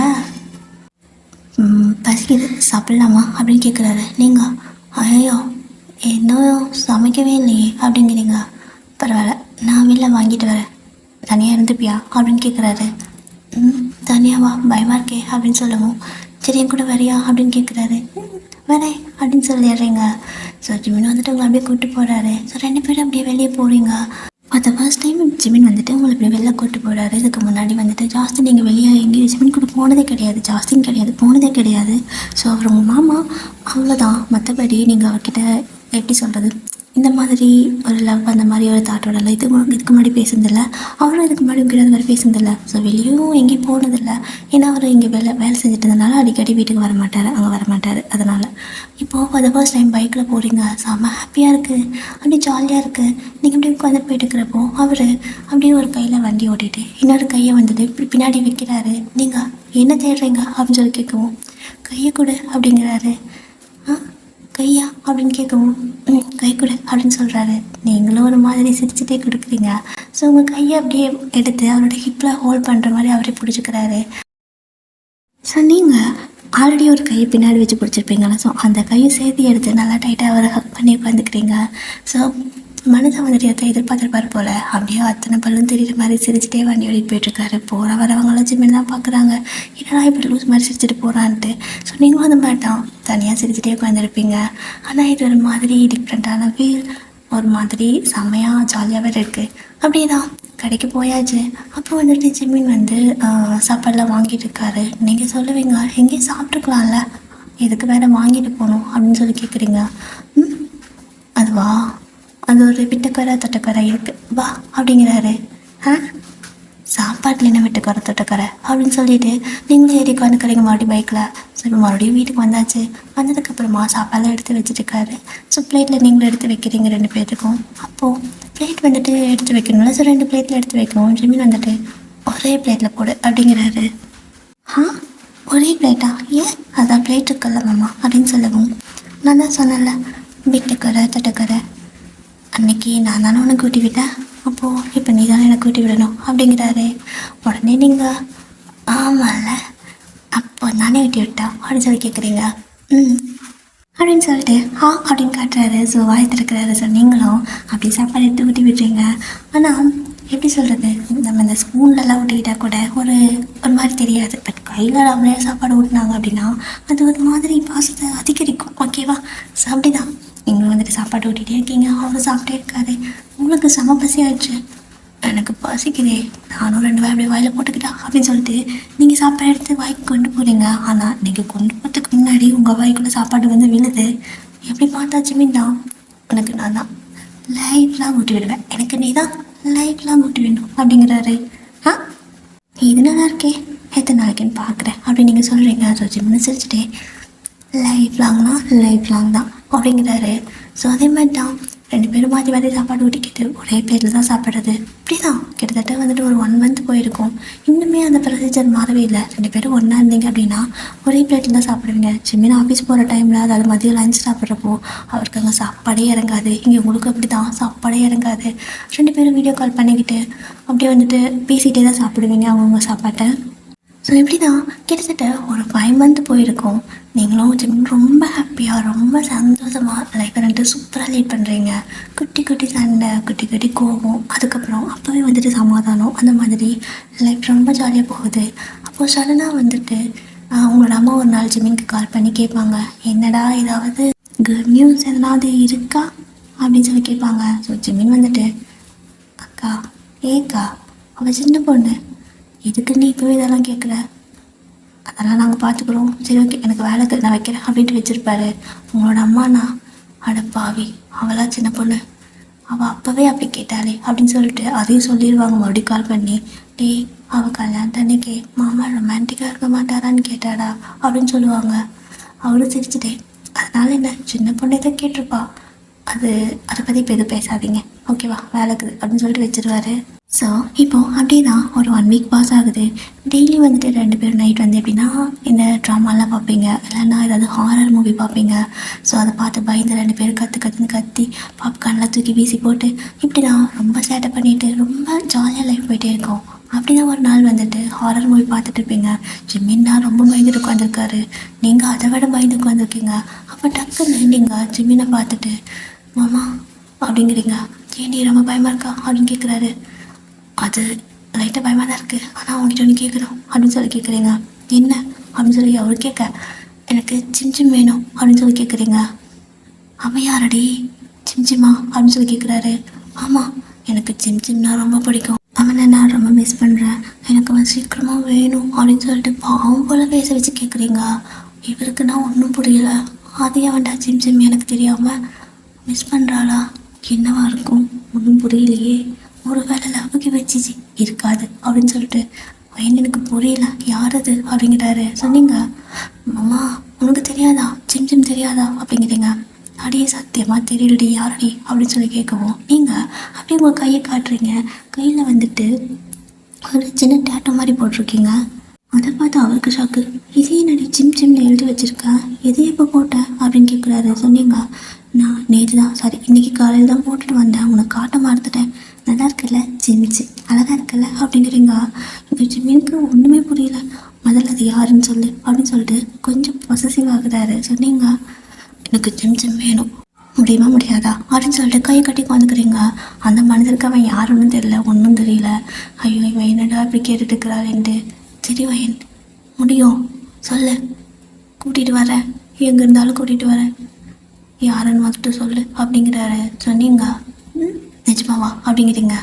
பசிக்குது சாப்பிட்லாமா அப்படின்னு கேட்குறாரு. நீங்கள் ஐயோ இன்னும் சமைக்கவே இல்லையே அப்படிங்கிறீங்க. பரவாயில்ல நான் வெளில வாங்கிட்டு வரேன், தனியாக இருந்துப்பியா அப்படின்னு கேட்குறாரு. தனியாவா, பயமாக இருக்கே அப்படின்னு சொல்லவும் சரி என் கூட வரியா அப்படின்னு கேட்குறாரு. வரேன் அப்படின்னு சொல்லிடுறீங்க. ஸோ ஜிமின் வந்துட்டு உங்களை அப்படியே கூப்பிட்டு போகிறாரு. ஸோ 2 பேரும் அப்படியே வெளியே போகிறீங்க. அந்த ஃபர்ஸ்ட் டைம் ஜிமின் வந்துட்டு உங்களை இப்படி வெளில கூப்பிட்டு போகிறாரு. இதுக்கு முன்னாடி வந்துட்டு ஜாஸ்தி நீங்கள் வெளியே எங்கேயும் ஜிமின் கூட போனதே கிடையாது, ஜாஸ்தியும் கிடையாது, போனதே கிடையாது. ஸோ அவர் உங்கள் மாமா அவ்வளோதான். மற்றபடி நீங்கள் அவர்கிட்ட எப்படி சொல்கிறது, இந்த மாதிரி ஒரு லவ் அந்த மாதிரி ஒரு தாட்டோட இதுக்கு முன்னாடி பேசுனதில்லை. அவரும் இதுக்கு முன்னாடி உங்ககிட்ட அந்த மாதிரி பேசுனதில்லை. ஸோ வெளியும் எங்கேயும் போனதில்லை. ஏன்னா அவர் இங்கே வேலை செஞ்சுட்டதுனால அடிக்கடி வீட்டுக்கு வர மாட்டார், அங்கே வர மாட்டார். அதனால் இப்போது ஃபார் த ஃபர்ஸ்ட் டைம் பைக்கில் போகிறீங்க. செம்ம ஹாப்பியாக இருக்குது, அப்படியே ஜாலியாக இருக்குது. நீங்கள் அப்படியே உட்காந்து போயிட்டு இருக்கிறப்போ அவர் அப்படியே ஒரு கையில் வண்டி ஓட்டிகிட்டு இன்னொரு கையை வந்துட்டு இப்படி பின்னாடி வைக்கிறாரு. நீங்கள் என்ன தேடுறீங்க அப்படின்னு சொல்லி கேட்கவும் கையை கொடு அப்படிங்கிறாரு. கையா அப்படின்னு கேட்கவும் கை கொடு அப்படின்னு சொல்கிறாரு. நீங்களும் ஒரு மாதிரி சிரிச்சுட்டே கொடுக்குறீங்க. ஸோ உங்கள் கையை அப்படியே எடுத்து அவரோட ஹிப்பில் ஹோல்ட் பண்ணுற மாதிரி அவரே பிடிச்சிக்கிறாரு. ஸோ நீங்கள் ஆல்ரெடி ஒரு கையை பின்னாடி வச்சு பிடிச்சிருப்பீங்களா, ஸோ அந்த கையை சேர்த்து எடுத்து நல்லா டைட்டாக அவரை ஹக் பண்ணி உட்காந்துக்கிறீங்க. ஸோ மனுஷன் வந்துட்டு எதிர்பார்த்துருப்பார் போல் அப்படியே அத்தனை பல்லும் தெரியுற மாதிரி சிரிச்சுட்டே வண்டி ஓடிட்டு போயிட்டுருக்காரு. போகிற வரவங்களாம் ஜிமின்லாம் பார்க்குறாங்க, என்னடா இப்படி லூஸ் மாதிரி சிரிச்சுட்டு போகிறான்ட்டு. ஸோ நீங்களும் அந்த மாதிரி தான் தனியாக சிரிச்சுட்டே உட்காந்துருப்பீங்க. ஆனால் இது ஒரு மாதிரி டிஃப்ரெண்ட்டான ஃபீல், ஒரு மாதிரி செம்மையாக ஜாலியாக வேறு இருக்குது. அப்படியே தான் கடைக்கு போயாச்சு. அப்போ வந்துட்டு ஜிமின் வந்து சாப்பாடெலாம் வாங்கிட்டு இருக்காரு. நீங்கள் சொல்லுவீங்க எங்கேயும் சாப்பிட்ருக்கலாம்ல, எதுக்கு வேறு வாங்கிட்டு போகணும் அப்படின்னு சொல்லி கேட்குறீங்க. அதுவா, அது ஒரு விட்டுக்கரை தொட்டக்கரை இருக்குது வா அப்படிங்கிறாரு. சாப்பாட்டில் என்ன விட்டுக்கரை தொட்டக்கரை அப்படின்னு சொல்லிட்டு நீங்களும் ஏறி உட்காந்துக்கிறீங்க மறுபடியும் பைக்கில். ஸோ இப்போ மறுபடியும் வீட்டுக்கு வந்தாச்சு. வந்ததுக்கப்புறமா சாப்பாடெல்லாம் எடுத்து வச்சுருக்காரு. ஸோ பிளேட்டில் நீங்களும் எடுத்து வைக்கிறீங்க 2 பேருக்கும். அப்போது பிளேட் வந்துட்டு எடுத்து வைக்கணும்ல, ஸோ 2 பிளேட்டில் எடுத்து வைக்கணும். ஜிமின் வந்துட்டு ஒரே பிளேட்டில் போடு அப்படிங்கிறாரு. ஒரே பிளேட்டா, ஏன் அதான் பிளேட் இருக்குல்ல மாமா அப்படின்னு சொல்லவும் நான் தான் சொன்னேன்ல விட்டுக்கரை தொட்டக்கரை, அன்றைக்கி நான் தானே உனக்கு கூட்டி விட்டேன், அப்போது இப்போ நீ தானே எனக்கு கூட்டி விடணும் அப்படிங்கிறாரு. உடனே நீங்கள் ஆமாம்ல அப்போ நானே விட்டு விட்டா அப்படின்னு சொல்லி கேட்குறீங்க. அப்படின்னு சொல்லிட்டு அப்படின்னு காட்டுறாரு. ஸோ வாய் திறக்கிறாரு. ஸோ நீங்களும் அப்படி சாப்பாடு எடுத்து ஊட்டி விடுறீங்க. ஆனால் எப்படி சொல்கிறது, நம்ம இந்த ஸ்பூன்லலாம் ஊட்டிக்கிட்டால் கூட ஒரு மாதிரி தெரியாது. பட் கையில் நம்மளே சாப்பாடு ஊட்டினாங்க அப்படின்னா அது ஒரு மாதிரி பாசத்தை அதிகரிக்கும். ஓகேவா? ஸோ அப்படி தான் நீங்கள் வந்துட்டு சாப்பாடு ஊட்டிகிட்டே இருக்கீங்க, அவரும் சாப்பிட்டே இருக்காரு. உங்களுக்கு செம பசி ஆயிடுச்சு. எனக்கு பசிக்குதே, நானும் 2 வாய் அப்படியே வாயில் போட்டுக்கிட்டா அப்படின்னு சொல்லிட்டு நீங்கள் சாப்பாடு எடுத்து வாய்க்கு கொண்டு போகிறீங்க. ஆனால் நீங்கள் கொண்டு போகிறதுக்கு முன்னாடி உங்கள் வாய்க்குள்ளே சாப்பாடு வந்து விழுது. எப்படி பார்த்தா ஜிமின் தான் உனக்கு நான் தான் லைஃப்லாம் ஊட்டி விடுவேன், எனக்கு நீ தான் லைஃப்லாம் ஊட்டி வேணும் அப்படிங்கிறாரு. இது நல்லா இருக்கே, எத்தனை நாளைக்குன்னு பார்க்குறேன் அப்படின்னு நீங்கள் சொல்கிறீங்க. ஸோ ஜிம்னு சிரிச்சுட்டே லைஃப் லாங்னா லைஃப் லாங் தான் அப்படிங்கிறாரு. ஸோ அதே மாதிரி தான் 2 பேரும் மாற்றி மாற்றி சாப்பாடு ஊட்டிக்கிட்டு ஒரே பிளேட்டில் தான் சாப்பிட்றது. இப்படி தான் கிட்டத்தட்ட வந்துட்டு ஒரு 1 மந்த் போயிருக்கும். இன்னுமே அந்த ப்ரொசீஜர் மாறவே இல்லை. 2 பேரும் ஒன்றா இருந்தீங்க அப்படின்னா ஒரே பிளேட்டில் தான் சாப்பிடுவீங்க. ஜிமின் ஆஃபீஸ் போகிற டைமில், அதாவது மதியம் லஞ்ச் சாப்பிட்றப்போ அவருக்கு அங்கே சாப்பாடே இறங்காது. இங்கே உங்களுக்கு அப்படி தான், சாப்பாடே இறங்காது. 2 பேரும் வீடியோ கால் பண்ணிக்கிட்டு அப்படியே வந்துட்டு பேசிகிட்டே தான் சாப்பிடுவீங்க அவங்கவுங்க சாப்பாட்டை. ஸோ இப்படி தான் கிட்டத்தட்ட ஒரு 5 மந்த் போயிருக்கோம். நீங்களும் ஜிமின் ரொம்ப ஹாப்பியாக, ரொம்ப சந்தோஷமாக லைஃப்பை வந்துட்டு சூப்பராக லீட் பண்ணுறீங்க. குட்டி குட்டி சண்டை, குட்டி குட்டி கோபம், அதுக்கப்புறம் அப்போவே வந்துட்டு சமாதானம், அந்த மாதிரி லைஃப் ரொம்ப ஜாலியாக போகுது. அப்போது சடனாக வந்துட்டு உங்களோட அம்மா ஒரு நாள் ஜிமினுக்கு கால் பண்ணி கேட்பாங்க, என்னடா ஏதாவது குட் நியூஸ் எதனாவது இருக்கா அப்படின்னு சொல்லி கேட்பாங்க. ஸோ ஜிமின் வந்துட்டு, அக்கா ஏக்கா அவள் சின்ன பொண்ணு, எதுக்கு நீ இப்போவே இதெல்லாம் கேட்குற, அதெல்லாம் நாங்கள் பார்த்துக்குறோம், சரி ஓகே எனக்கு வேலைக்கு நான் வைக்கிறேன் அப்படின்ட்டு வச்சுருப்பாரு. உங்களோட அம்மாண்ணா, அட பாவி அவளா சின்ன பொண்ணு, அவள் அப்போவே அப்படி கேட்டாளே அப்படின்னு சொல்லிட்டு அதையும் சொல்லிடுவாங்க மறுபடியும் கால் பண்ணி. டேய் அவள் கல்யாணத்து அன்னைக்கு மாமா ரொமான்டிக்காக இருக்க மாட்டாரான்னு கேட்டாடா அப்படின்னு சொல்லுவாங்க. அவளும் சிரிச்சுட்டே, அதனால என்ன, சின்ன பொண்ணை தான் கேட்டிருப்பா, அதை பற்றி இப்போ எதுவும் பேசாதீங்க ஓகேவா, வேலைக்கு அப்படின்னு சொல்லிட்டு வச்சிருவாரு. ஸோ இப்போது அப்படியே தான் ஒரு 1 வீக் பாஸ் ஆகுது. டெய்லி வந்துட்டு 2 பேரும் நைட் வந்து எப்படின்னா இந்த ட்ராமாலாம் பார்ப்பீங்க, இல்லைன்னா ஏதாவது ஹாரர் மூவி பார்ப்பீங்க. ஸோ அதை பார்த்து பயந்து 2 பேரும் கற்றுன்னு கத்தி பாப்கார்ன்லாம் தூக்கி வீசி போட்டு இப்படி தான் ரொம்ப சேட்டை பண்ணிவிட்டு ரொம்ப ஜாலியாக லைஃப் போயிட்டே இருக்கோம். அப்படி தான் ஒரு நாள் வந்துட்டு ஹாரர் மூவி பார்த்துட்டு இருப்பீங்க. ஜிமின்னா ரொம்ப பயந்துட்டு உட்காந்துருக்காரு, நீங்கள் அதை விட பயந்து உட்காந்துருக்கீங்க. அப்போ டக்குன்னு நீங்கள் ஜிமினை பார்த்துட்டு, மாமா அப்படிங்கிறீங்க. ஏன்டி ரொம்ப பயமாக இருக்கா அப்படின்னு கேட்குறாரு. அது லைட்டாக பயமாக தான் இருக்குது, ஆனால் அவங்ககிட்ட ஒன்று கேட்குறோம் அப்படின்னு சொல்லி கேட்குறீங்க. என்ன அப்படின்னு சொல்லி அவர் கேட்க, எனக்கு சிம்சிம் வேணும் அப்படின்னு சொல்லி கேட்குறீங்க. அவன் யாரடி சிம்சிமா அப்படின்னு சொல்லி கேட்குறாரு. ஆமாம் எனக்கு சிம்சிம்னா ரொம்ப பிடிக்கும், அவனை நான் ரொம்ப மிஸ் பண்ணுறேன், எனக்கு அவன் சீக்கிரமாக வேணும் அப்படின்னு சொல்லிட்டு பாவம் போல் பேச வச்சு கேட்குறீங்க. இவருக்கு நான் ஒன்றும் புரியல, அதே அவன்டா சிம்சிம் எனக்கு தெரியாமல் மிஸ் பண்ணுறாளா, என்னவா இருக்கும் ஒன்றும் புரியலையே, ஒரு வேலை லவ்வுக்கு வச்சிச்சு இருக்காது அப்படின்னு சொல்லிட்டு, எனக்கு புரியல யார் அது அப்படிங்கிறாரு. சொன்னீங்க, மாமா உனக்கு தெரியாதா, சிம்சிம் தெரியாதா அப்படிங்கிறீங்க. அடியே சத்தியமாக தெரியலடி யாரடி அப்படின்னு சொல்லி கேட்கவும், நீங்கள் அப்படியே உங்கள் கையை காட்டுறீங்க. கையில் வந்துட்டு ஒரு சின்ன டேட்டோ மாதிரி போட்டிருக்கீங்க. அதை பார்த்து அவருக்கு ஷாக்கு, இதே என்னடி சிம்சிம்னு எழுதி வச்சுருக்கேன், எது எப்போ போட்டேன் அப்படின்னு கேட்குறாரு. சொன்னீங்க, நான் நேற்று தான், சாரி இன்றைக்கி காலையில் தான் போட்டுட்டு வந்தேன், உனக்கு காட்ட மறந்துட்டேன், நல்லா இருக்குல்ல ஜிமிச்சு, அழகாக இருக்குல்ல அப்படிங்கிறீங்க. இப்போ ஜிமினுக்கு ஒன்றுமே புரியல. முதல்ல அது யாருன்னு சொல்லு அப்படின்னு சொல்லிட்டு கொஞ்சம் பொசசிவ் ஆகுறாரு. சொன்னீங்க, எனக்கு ஜிம்சிம் வேணும், முடியுமா முடியாதா அப்படின்னு சொல்லிட்டு கை கட்டி உட்காந்துக்கிறீங்க. அந்த மனிதருக்கு அவன் யாருன்னு தெரியல, ஒன்றும் தெரியல. ஐயோ இவன் என்னடா இப்படி கேட்டுட்டு இருக்கிறாள்ன்ட்டு, சரி வயன் முடியும் சொல்லு, கூட்டிகிட்டு வரேன், எங்கே இருந்தாலும் கூட்டிகிட்டு வரேன், யாருன்னு மட்டும் சொல்லு அப்படிங்கிறாரு. சொன்னீங்க, நிஜமாவா அப்படிங்கிறீங்க.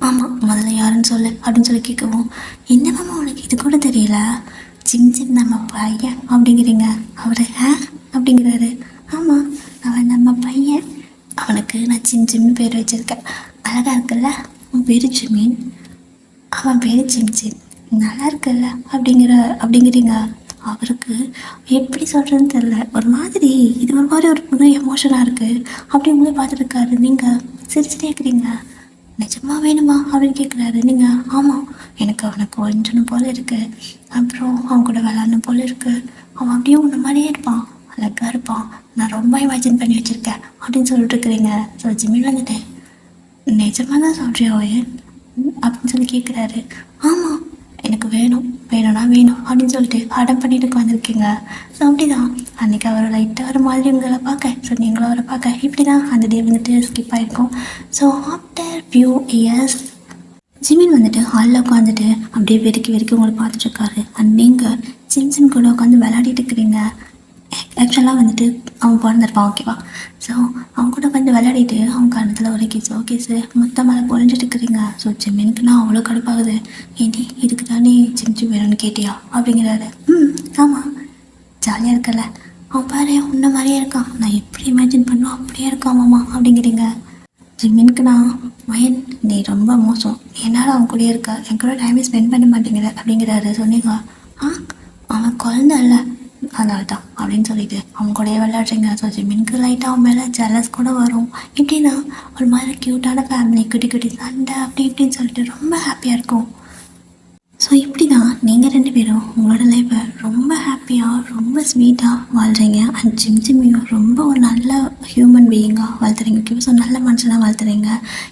ஆமாம் முதல்ல யாருன்னு சொல்லு அப்படின்னு சொல்லி கேட்கவும், என்னமாம்மா உனக்கு இது கூட தெரியல, சிம்சிம் நம்ம பையன் அப்படிங்கிறீங்க. அவர் அப்படிங்கிறாரு. ஆமாம் அவன் நம்ம பையன், அவனுக்கு நான் சிம்சிம்னு பேர் வச்சுருக்கேன், அழகாக இருக்குல்ல, உன் பேர் ஜிமின், அவன் பேர் சிம்சிம், நல்லா இருக்குல்ல அப்படிங்கிறீங்க. அவருக்கு எப்படி சொல்கிறதுன்னு தெரில, ஒரு மாதிரி இது ஒரு மாதிரி ஒரு புது எமோஷனாக இருக்குது. அப்படி உங்களே பார்த்துருக்காரு. நீங்கள் சிரிச்சுட்டே இருக்கிறீங்க. நிஜமாக வேணுமா அப்படின்னு கேட்குறாரு. நீங்கள் ஆமாம் எனக்கு அவனை கொஞ்சணும் போல் இருக்குது, அப்புறம் அவன் கூட விளாடணும் போல் இருக்குது, அவன் அப்படியே உன்ன மாதிரியே இருப்பான், அழகாக இருப்பான், நான் ரொம்ப இமேஜின் பண்ணி வச்சுருக்கேன் அப்படின்னு சொல்லிட்டு இருக்கிறீங்க. ஸோ ஜிமின் வந்துட்டேன், நிஜமாக தான் சொல்கிறியா ஓயன் அப்படின்னு சொல்லி கேட்குறாரு. ஆமாம் எனக்கு வேணும்னா வேணும் அப்படின்னு சொல்லிட்டு அடம் பண்ணிட்டு உட்காந்துருக்கீங்க. ஸோ அப்படி தான் அன்றைக்கி அவர் லைட்டாக ஒரு மாதிரி உங்களை பார்க்க, ஸோ நீங்களும் அவரை பார்க்க, இப்படி தான் அந்த டே வந்துட்டு ஸ்கிப் ஆகிருக்கும். So after few years Jimin வந்துட்டு ஹாலில் உட்காந்துட்டு அப்படியே வெறுக்கி உங்களை பார்த்துட்ருக்காரு. அண்ட் நீங்கள் சிம்சிம் கூட உட்காந்து விளையாடிட்டு இருக்கிறீங்க. ஆக்சுவலாக வந்துட்டு அவன் பிறந்திருப்பான் ஓகேவா. ஸோ அவங்க கூட வந்து விளையாடிட்டு அவங்க கணத்தில் ஒரு கேஸ் ஓகே சார் மொத்த மேலே பொழிஞ்சிட்டு இருக்கிறீங்க. ஸோ ஜிமினுக்கு நான் அவ்வளோ கடுப்பாகுது, ஏன்டி இதுக்கு தானே சிம்சிம் வேணும்னு கேட்டியா அப்படிங்கிறாரு. ஆமாம் ஜாலியாக இருக்கல, அவன் பாரு உன்ன மாதிரியே இருக்கான், நான் எப்படி இமேஜின் பண்ணுவோம் அப்படியே இருக்கான் மாமா அப்படிங்கிறீங்க. ஜிமினுக்கு நான் வயன் நீ ரொம்ப மோசம், என்னால் அவன் கூடயே இருக்கா, என் கூட டைமே ஸ்பெண்ட் பண்ண மாட்டேங்கிற அப்படிங்கிறாரு. சொன்னீங்க அவன் குழந்தை இல்லை, அதனால தான் அப்படின்னு சொல்லிட்டு அவங்க கூடயே விளையாடுறீங்க. ஸோ ஜிமினுக்கு லைட்டாக அவன் மேலே ஜெலஸ் கூட வரும். எப்படின்னா ஒரு மாதிரி க்யூட்டான ஃபேமிலி, குட்டி குட்டி சண்டை அப்படி இப்படின்னு சொல்லிட்டு ரொம்ப ஹாப்பியாக இருக்கும். ஸோ இப்படி தான் நீங்கள் 2 பேரும் உங்களோட லைஃப்பை ரொம்ப ஹாப்பியாக ரொம்ப ஸ்வீட்டாக வாழ்கிறீங்க. அண்ட் ஜிம்மியும் ரொம்ப ஒரு நல்ல ஹியூமன் பீயிங்காக வளர்த்துறீங்க. ஓகே, ஸோ நல்ல மனுஷனாக வளர்த்துறீங்க.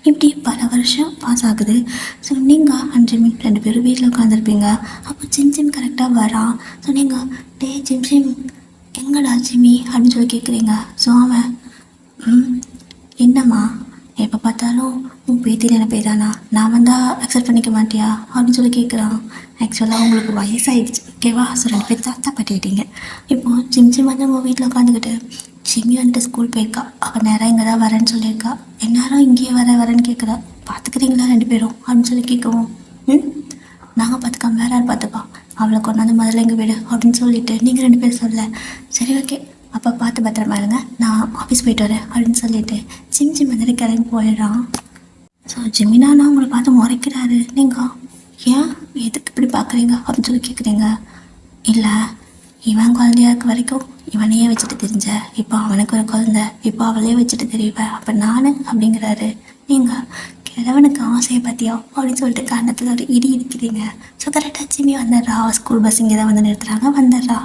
இப்படி பல வருஷம் பாஸ் ஆகுது. ஸோ நீங்கள் அண்ட் ஜிம்மி 2 பேரும் வீட்டில் உட்காந்துருப்பீங்க. அப்போ ஜிம் கரெக்டாக வரா. ஸோ நீங்கள் டே ஜிம் எங்கடா ஜிம்மி அப்படின்னு சொல்லி கேட்குறீங்க. ஸோ அவன் என்னம்மா எப்போ பார்த்தாலும் உன் பேத்தி நினைப்பே தானா, நான் வந்தால் அக்செப்ட் பண்ணிக்க மாட்டியா அப்படின்னு சொல்லி கேட்குறான். ஆக்சுவலாக உங்களுக்கு வயசாகிடுச்சு. ஓகேவா? ஸோ 2 பேர் தாத்தா பட்டிட்டீங்க. இப்போது ஜிம் வந்து உங்கள் வீட்டில் உட்காந்துக்கிட்டு ஜிம்மி வந்துட்டு ஸ்கூல் போயிருக்கா, அவள் நேரம் இங்கே தான் வரேன்னு சொல்லியிருக்கா, எந்நேரம் இங்கேயே வரேன்னு கேட்குறா, பார்த்துக்கிறீங்களா 2 பேரும் அப்படின்னு சொல்லி கேட்கவும், நாங்கள் பார்த்துக்காம வேற யார் பார்த்துப்பா, அவளை கொண்டாந்து முதல்ல எங்கள் வீடு அப்படின்னு சொல்லிட்டு நீங்கள் 2 பேர் சொல்ல, சரி ஓகே அப்போ பார்த்து பத்திரமா இருங்க, நான் ஆஃபீஸ் போயிட்டு வரேன் அப்படின்னு சொல்லிட்டு ஜிம் வந்துட்டு கிளம்பி போயிடுறான். ஸோ ஜிமினானா உங்களை பார்த்து முறைக்கிறாரு. நீங்கள் ஏன் எதுக்கு இப்படி பார்க்குறீங்க அப்படின்னு சொல்லி கேட்குறீங்க. இல்லை இவன் குழந்தையா இருக்க வரைக்கும் இவனையே வச்சுட்டு தெரிஞ்ச, இப்போ அவனுக்கு ஒரு குழந்தை, இப்போ அவளையே வச்சுட்டு தெரியுவேன், அப்போ நான் அப்படிங்கிறாரு. நீங்கள் கிழவனுக்கு ஆசையை பார்த்தியா அப்படின்னு சொல்லிட்டு காரணத்தில் ஒரு இடி இடிக்கிறீங்க. ஸோ கரெக்டாக ஜிம்மி வந்துடுறா. ஸ்கூல் பஸ் இங்கே தான் வந்து நிறுத்துறாங்க, வந்துடுறா.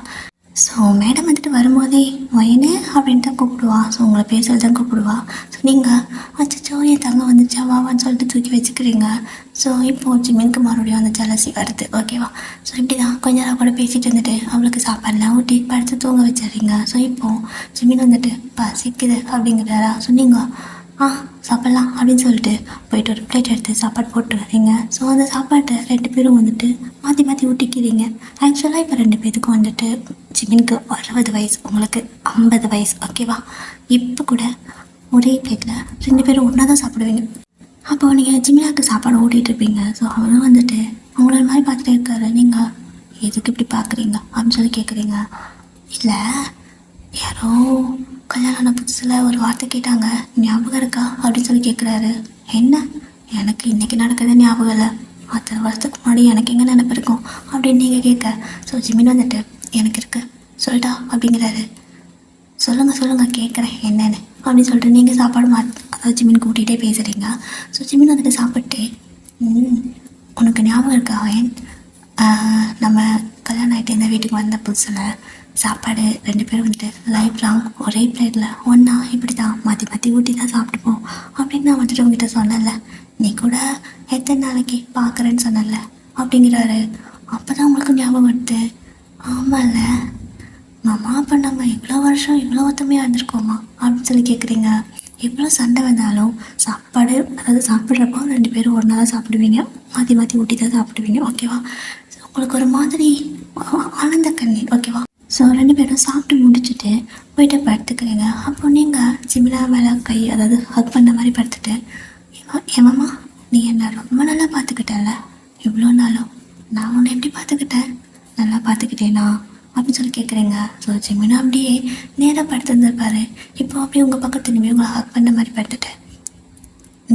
ஸோ மேடம் வந்துட்டு வரும்போதே வயனு அப்படின்ட்டு தான் கூப்பிடுவா. ஸோ உங்களை பேசல் தான் கூப்பிடுவா. ஸோ நீங்கள் அச்சோ என் தங்க வந்துச்சா வாவான்னு சொல்லிட்டு தூக்கி வச்சுக்கிறீங்க. ஸோ இப்போது ஜிம்மினுக்கு மறுபடியும் அந்த ஜலசி வருது. ஓகேவா? ஸோ இப்படி தான் கொஞ்ச நேரம் கூட பேசிகிட்டு வந்துட்டு அவளுக்கு சாப்பாடுலாம் ஊட்டி படுத்து தூங்க வச்சிடுறீங்க. ஸோ இப்போது ஜிம்மின் வந்துட்டு பசிக்குது அப்படிங்கிறாரா. ஸோ நீங்கள் சாப்பிட்லாம் அப்படின்னு சொல்லிட்டு போயிட்டு ஒரு பிளேட் எடுத்து சாப்பாடு போட்டு வரீங்க. ஸோ அந்த சாப்பாட்டை 2 பேரும் வந்துட்டு மாற்றி ஊட்டிக்கிறீங்க. ஆக்சுவலாக இப்போ 2 பேருக்கும் வந்துட்டு ஜிம்மினுக்கு 60 வயசு, உங்களுக்கு 50 வயசு. ஓகேவா? இப்போ கூட ஒரே பிளேட்டில் 2 பேரும் ஒன்றா தான் சாப்பிடுவீங்க. அப்போ நீங்கள் ஜிம்மினாக்கு சாப்பாடு ஓட்டிகிட்ருப்பீங்க. ஸோ அவனும் வந்துட்டு அவங்கள மாதிரி பார்த்துட்டே இருக்காரு. நீங்கள் எதுக்கு இப்படி பார்க்குறீங்க அப்படின்னு சொல்லி கேட்குறீங்க. இல்லை யாரோ கல்யாணம் ஆன புதுசில் ஒரு வார்த்தை கேட்டாங்க, ஞாபகம் இருக்கா அப்படின்னு சொல்லி கேட்குறாரு. என்ன? எனக்கு இன்றைக்கி நடக்கிறது ஞாபகம் இல்லை, அத்தனை வருஷத்துக்கு முன்னாடி எனக்கு எங்கே நினைப்பு இருக்கும் அப்படின்னு நீங்கள் கேட்க. ஸோ ஜிம்மின் வந்துட்டு எனக்கு இருக்கு சொல்லிட்டா அப்படிங்கிறாரு. சொல்லுங்கள் கேட்குறேன் என்னன்னு அப்படின்னு சொல்லிட்டு நீங்கள் சாப்பாடு அதாவது ஜிம்மின் கூட்டிகிட்டே பேசுகிறீங்க. ஸோ ஜிம்மின் வந்துட்டு சாப்பிட்டு உனக்கு ஞாபகம் இருக்கா நம்ம கல்யாணம் ஆகிட்டு இந்த வீட்டுக்கு வந்த புதுசில் சாப்பாடு 2 பேரும் வந்துட்டு லைஃப் லாங் ஒரே பிளேட்டில் ஒன்றா இப்படி தான் மாற்றி ஊட்டி தான் சாப்பிட்டுப்போம் அப்படின்னு நான் வந்துட்டு உங்ககிட்ட சொன்னேன்ல, நீ கூட எத்தனை நாளைக்கு பார்க்குறேன்னு சொன்னல அப்படிங்கிறாரு. அப்போ தான் உங்களுக்கு ஞாபகம் வருது, ஆமாம்ல மாமா அப்போ நம்ம இவ்வளோ வருஷம் இவ்வளோ ஒத்துமையாக இருந்திருக்கோமா அப்படின்னு சொல்லி கேட்குறீங்க. எவ்வளோ சண்டை வந்தாலும் சாப்பாடு அதாவது சாப்பிட்றப்போ 2 பேரும் ஒன்றா தான் சாப்பிடுவீங்க, மாற்றி ஊட்டி தான் சாப்பிடுவீங்க. ஓகேவா? உங்களுக்கு ஒரு மாதிரி ஆனந்த கண்ணீர். ஓகேவா? ஸோ 2 பேரும் சாப்பிட்டு முடிச்சுட்டு போயிட்டு படுத்துக்கிறீங்க. அப்போ நீங்கள் ஜிமினா மேலே கை அதாவது ஹக் பண்ண மாதிரி படுத்துட்டு, ஏமாம்மா நீ என்ன ரொம்ப நல்லா பார்த்துக்கிட்டல இவ்வளோ நாளும், நான் உன்னை எப்படி பார்த்துக்கிட்டேன், நல்லா பார்த்துக்கிட்டேனா அப்படின்னு சொல்லி கேட்குறீங்க. ஸோ ஜிமினா அப்படியே நேராக படுத்துருந்துருப்பாரு. இப்போ அப்படியே உங்கள் பக்கத்து இனிமேல் உங்களை ஹக் பண்ண மாதிரி படுத்துட்டு,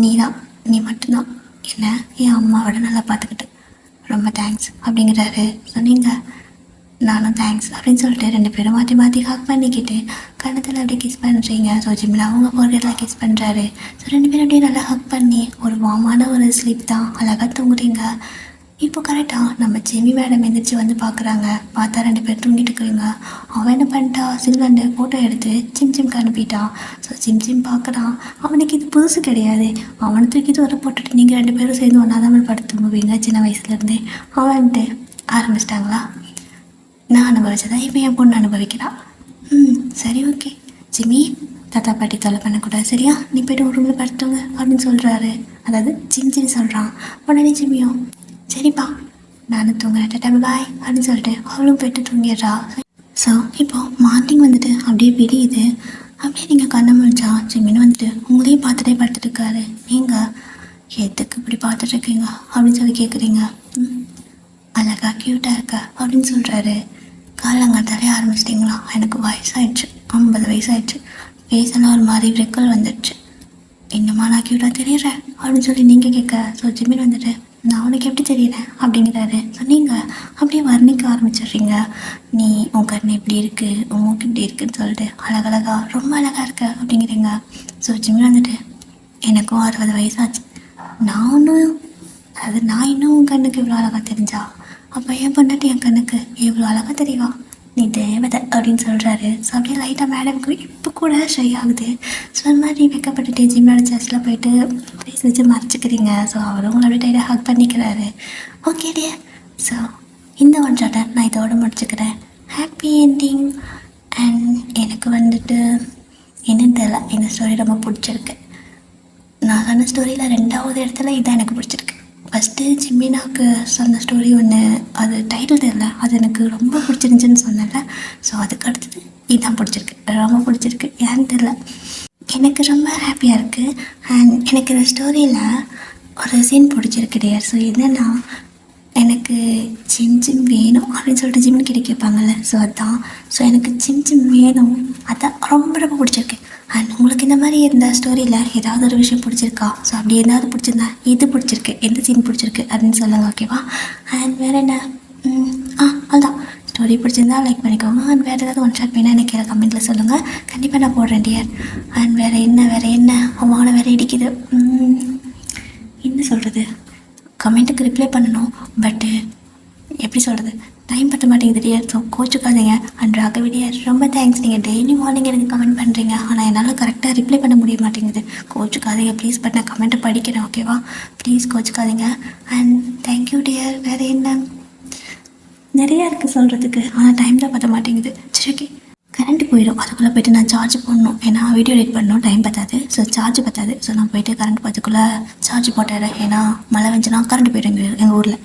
நீ மட்டும்தான் என்ன என் அம்மாவோட நல்லா பார்த்துக்கிட்டு ரொம்ப தேங்க்ஸ் அப்படிங்கிறாரு. ஸோ நீங்கள் நானும் தேங்க்ஸ் அப்படின்னு சொல்லிட்டு 2 பேரும் மாற்றி ஹக் பண்ணிக்கிட்டு கண்ணத்தில் அப்படியே கிஸ் பண்ணுறீங்க. ஸோ ஜிம்மில் அவங்க போர்டெல்லாம் கிஸ் பண்ணுறாரு. ஸோ 2 பேரும் அப்படியே நல்லா ஹக் பண்ணி ஒரு வார்மான ஒரு ஸ்லீப் தான் அழகாக தூங்குறீங்க. இப்போ கரெக்டாக நம்ம ஜிம்மி மேடம் எந்திரிச்சு வந்து பார்க்குறாங்க. பார்த்தா 2 பேர் தூங்கிட்டு இருக்கிறீங்க. அவன் என்ன பண்ணிட்டா, சில்வண்டு ஃபோட்டோ எடுத்து ஜிம்க்கு அனுப்பிட்டான். ஸோ ஜிம் பார்க்குறான். அவனுக்கு இது புதுசு கிடையாது. அவனை தூக்கி தூர போட்டுட்டு நீங்கள் 2 பேரும் சேர்ந்து ஒன்றா தான் படுத்து தூங்குவீங்க சின்ன வயசுலேருந்தே. அவன்ட்டு ஆரம்பிச்சிட்டாங்களா, நான் அனுபவிச்சதான் இப்போ என் பொண்ணு அனுபவிக்கிறான். சரி ஓகே ஜிம்மி, தாத்தா பாட்டி தொலை பண்ணக்கூடாது சரியா, நீ போய்ட்டு ஒரு ரூமில் படுத்துங்க அப்படின்னு சொல்கிறாரு. அதாவது ஜிம் சொல்கிறான். உடனே ஜிம்மியும் சரிப்பா நானும் தூங்குறேன், டாட்டா பாய் அப்படின்னு சொல்லிட்டு அவளும் போய்ட்டு தூங்கிடுறா. ஸோ இப்போது மார்னிங் வந்துட்டு அப்படியே விடியுது. அப்படியே நீங்கள் கண்ணை முழிச்சா ஜிம்மின்னு வந்துட்டு உங்களையும் பார்த்துட்டே படுத்துட்டு இருக்காரு. நீங்கள் எதுக்கு இப்படி பார்த்துட்ருக்கீங்க அப்படின்னு சொல்லி கேட்குறீங்க. அழகா க்யூட்டாக இருக்கா அப்படின்னு சொல்கிறாரு. காலங்காத்தாலே ஆரம்பிச்சிட்டிங்களா, எனக்கு வயசாகிடுச்சு, 50 வயசாகிடுச்சு, ஃபேஸெல்லாம் ஒரு மாதிரி ரெக்கல் வந்துடுச்சு, இன்னுமா நான் க்யூட்டாக தெரியுறேன் அப்படின்னு சொல்லி நீங்கள் கேட்க. ஸோ ஜிம்மின் வந்துட்டு நான் உனக்கு எப்படி தெரியறேன் அப்படிங்கிறாரு. ஸோ நீங்கள் அப்படியே வர்ணிக்க ஆரம்பிச்சிடுறீங்க. நீ உன் கண்ணு இப்படி இருக்குது, உன் மூக்கு இப்படி இருக்குன்னு சொல்லிட்டு அழகழகா ரொம்ப அழகாக இருக்க அப்படிங்கிறீங்க. ஸோ ஜிம்மி வந்துட்டு, எனக்கும் 60 வயசாச்சு, நான் ஒன்றும் அது நான் இன்னும் உன் கண்ணுக்கு இவ்வளோ அழகாக தெரிஞ்சா, அப்போ என் பொண்ணாட்டி என் கண்ணுக்கு இவ்வளோ அழகாக தெரியவா, நீ தேவதை அப்படின்னு சொல்கிறாரு. ஸோ அப்படியே லைட்டாக மேடம்க்கு இப்போ கூட ஷை ஆகுது. ஸோ அந்த மாதிரி வைக்கப்பட்டுட்டு ஜிம்மோட செஸ்ட்டில் போயிட்டு ப்ளீஸ் வச்சு மறைச்சிக்கிறீங்க. ஸோ அவரும் உங்களை அப்படியே டைட்டாக ஹக் பண்ணிக்கிறாரு. ஓகே டியர், ஸோ இந்த ஒன் ஷாட்டை நான் இதோட முடிச்சுக்கிறேன். Happy ending. அண்ட் எனக்கு வந்துட்டு என்னன்னு தெரியல, இந்த ஸ்டோரி ரொம்ப பிடிச்சிருக்கு. நான் சொன்ன ஸ்டோரியில் 2வது இடத்துல இதான் எனக்கு பிடிச்சிருக்கு. ஃபஸ்ட்டு ஜிம்மினாவுக்கு சொன்ன ஸ்டோரி ஒன்று, அது டைட்டில் தெரியல, அது எனக்கு ரொம்ப பிடிச்சிருந்துச்சின்னு சொன்னேன்ல. ஸோ அதுக்கு அடுத்தது இதுதான் பிடிச்சிருக்கு, ரொம்ப பிடிச்சிருக்கு. ஏன்னு தெரில, எனக்கு ரொம்ப ஹாப்பியாக இருக்குது. அண்ட் எனக்கு இந்த ஸ்டோரியில் ஒரு சீன் பிடிச்சிருக்கு டியர். ஸோ என்னென்னா, எனக்கு ஜிம் வேணும் அப்படின்னு சொல்லிட்டு ஜிம்னு கேட்பாங்கள்ல, ஸோ அதுதான். ஸோ எனக்கு ஜிம் வேணும், அதான் ரொம்ப ரொம்ப பிடிச்சிருக்கு. அண்ட் உங்களுக்கு இந்த மாதிரி இருந்த ஸ்டோரியில் ஏதாவது ஒரு விஷயம் பிடிச்சிருக்கா? ஸோ அப்படி ஏதாவது பிடிச்சிருந்தா இது பிடிச்சிருக்கு, எந்த சீன் பிடிச்சிருக்கு அப்படின்னு சொல்லுங்கள், ஓகேவா? அண்ட் வேறு என்ன, அதுதான் ஸ்டோரி பிடிச்சிருந்தா லைக் பண்ணிக்கோங்க. அண்ட் வேறு ஏதாவது ஒன் ஷாட் வேணால் எனக்கு கமெண்ட்டில் சொல்லுங்கள், கண்டிப்பாக நான் போடுறேன் டியர். அண்ட் வேறு என்ன வானம் வேறு இடிக்குது, என்ன சொல்கிறது, கமெண்ட்டுக்கு ரிப்ளை பண்ணணும், பட்டு எப்படி சொல்கிறது, டைம் பற்ற மாட்டேங்குது டியர். ஸோ கோச்சுக்காதீங்க. அண்ட் ராகவிடியர் ரொம்ப தேங்க்ஸ், நீங்கள் டெய்லி மார்னிங் எனக்கு கமெண்ட் பண்ணுறீங்க, ஆனால் என்னால் கரெக்டாக ரிப்ளை பண்ண முடிய மாட்டேங்குது. கோச்சுக்காதீங்க ப்ளீஸ், பட் நான் கமெண்ட்டை படிக்கிறேன், ஓகேவா? ப்ளீஸ் கோச்சுக்காதீங்க. And thank you dear. வேறு என்ன, நிறையா இருக்குது சொல்கிறதுக்கு, ஆனால் டைம் தான் பற்ற மாட்டேங்குது. சரி ஓகே, கரண்ட்டு போயிடும், அதுக்குள்ளே போய்ட்டு நான் சார்ஜ் போடணும், ஏன்னா வீடியோ எடிட் பண்ணணும், டைம் பற்றாது. ஸோ சார்ஜ் பற்றாது. ஸோ நான் போய்ட்டு கரண்ட் பார்த்துக்குள்ளே சார்ஜ் போட்டுறேன், ஏன்னா மழை வந்துச்சுன்னா கரண்ட் போய்டும் எங்கள் ஊரில்.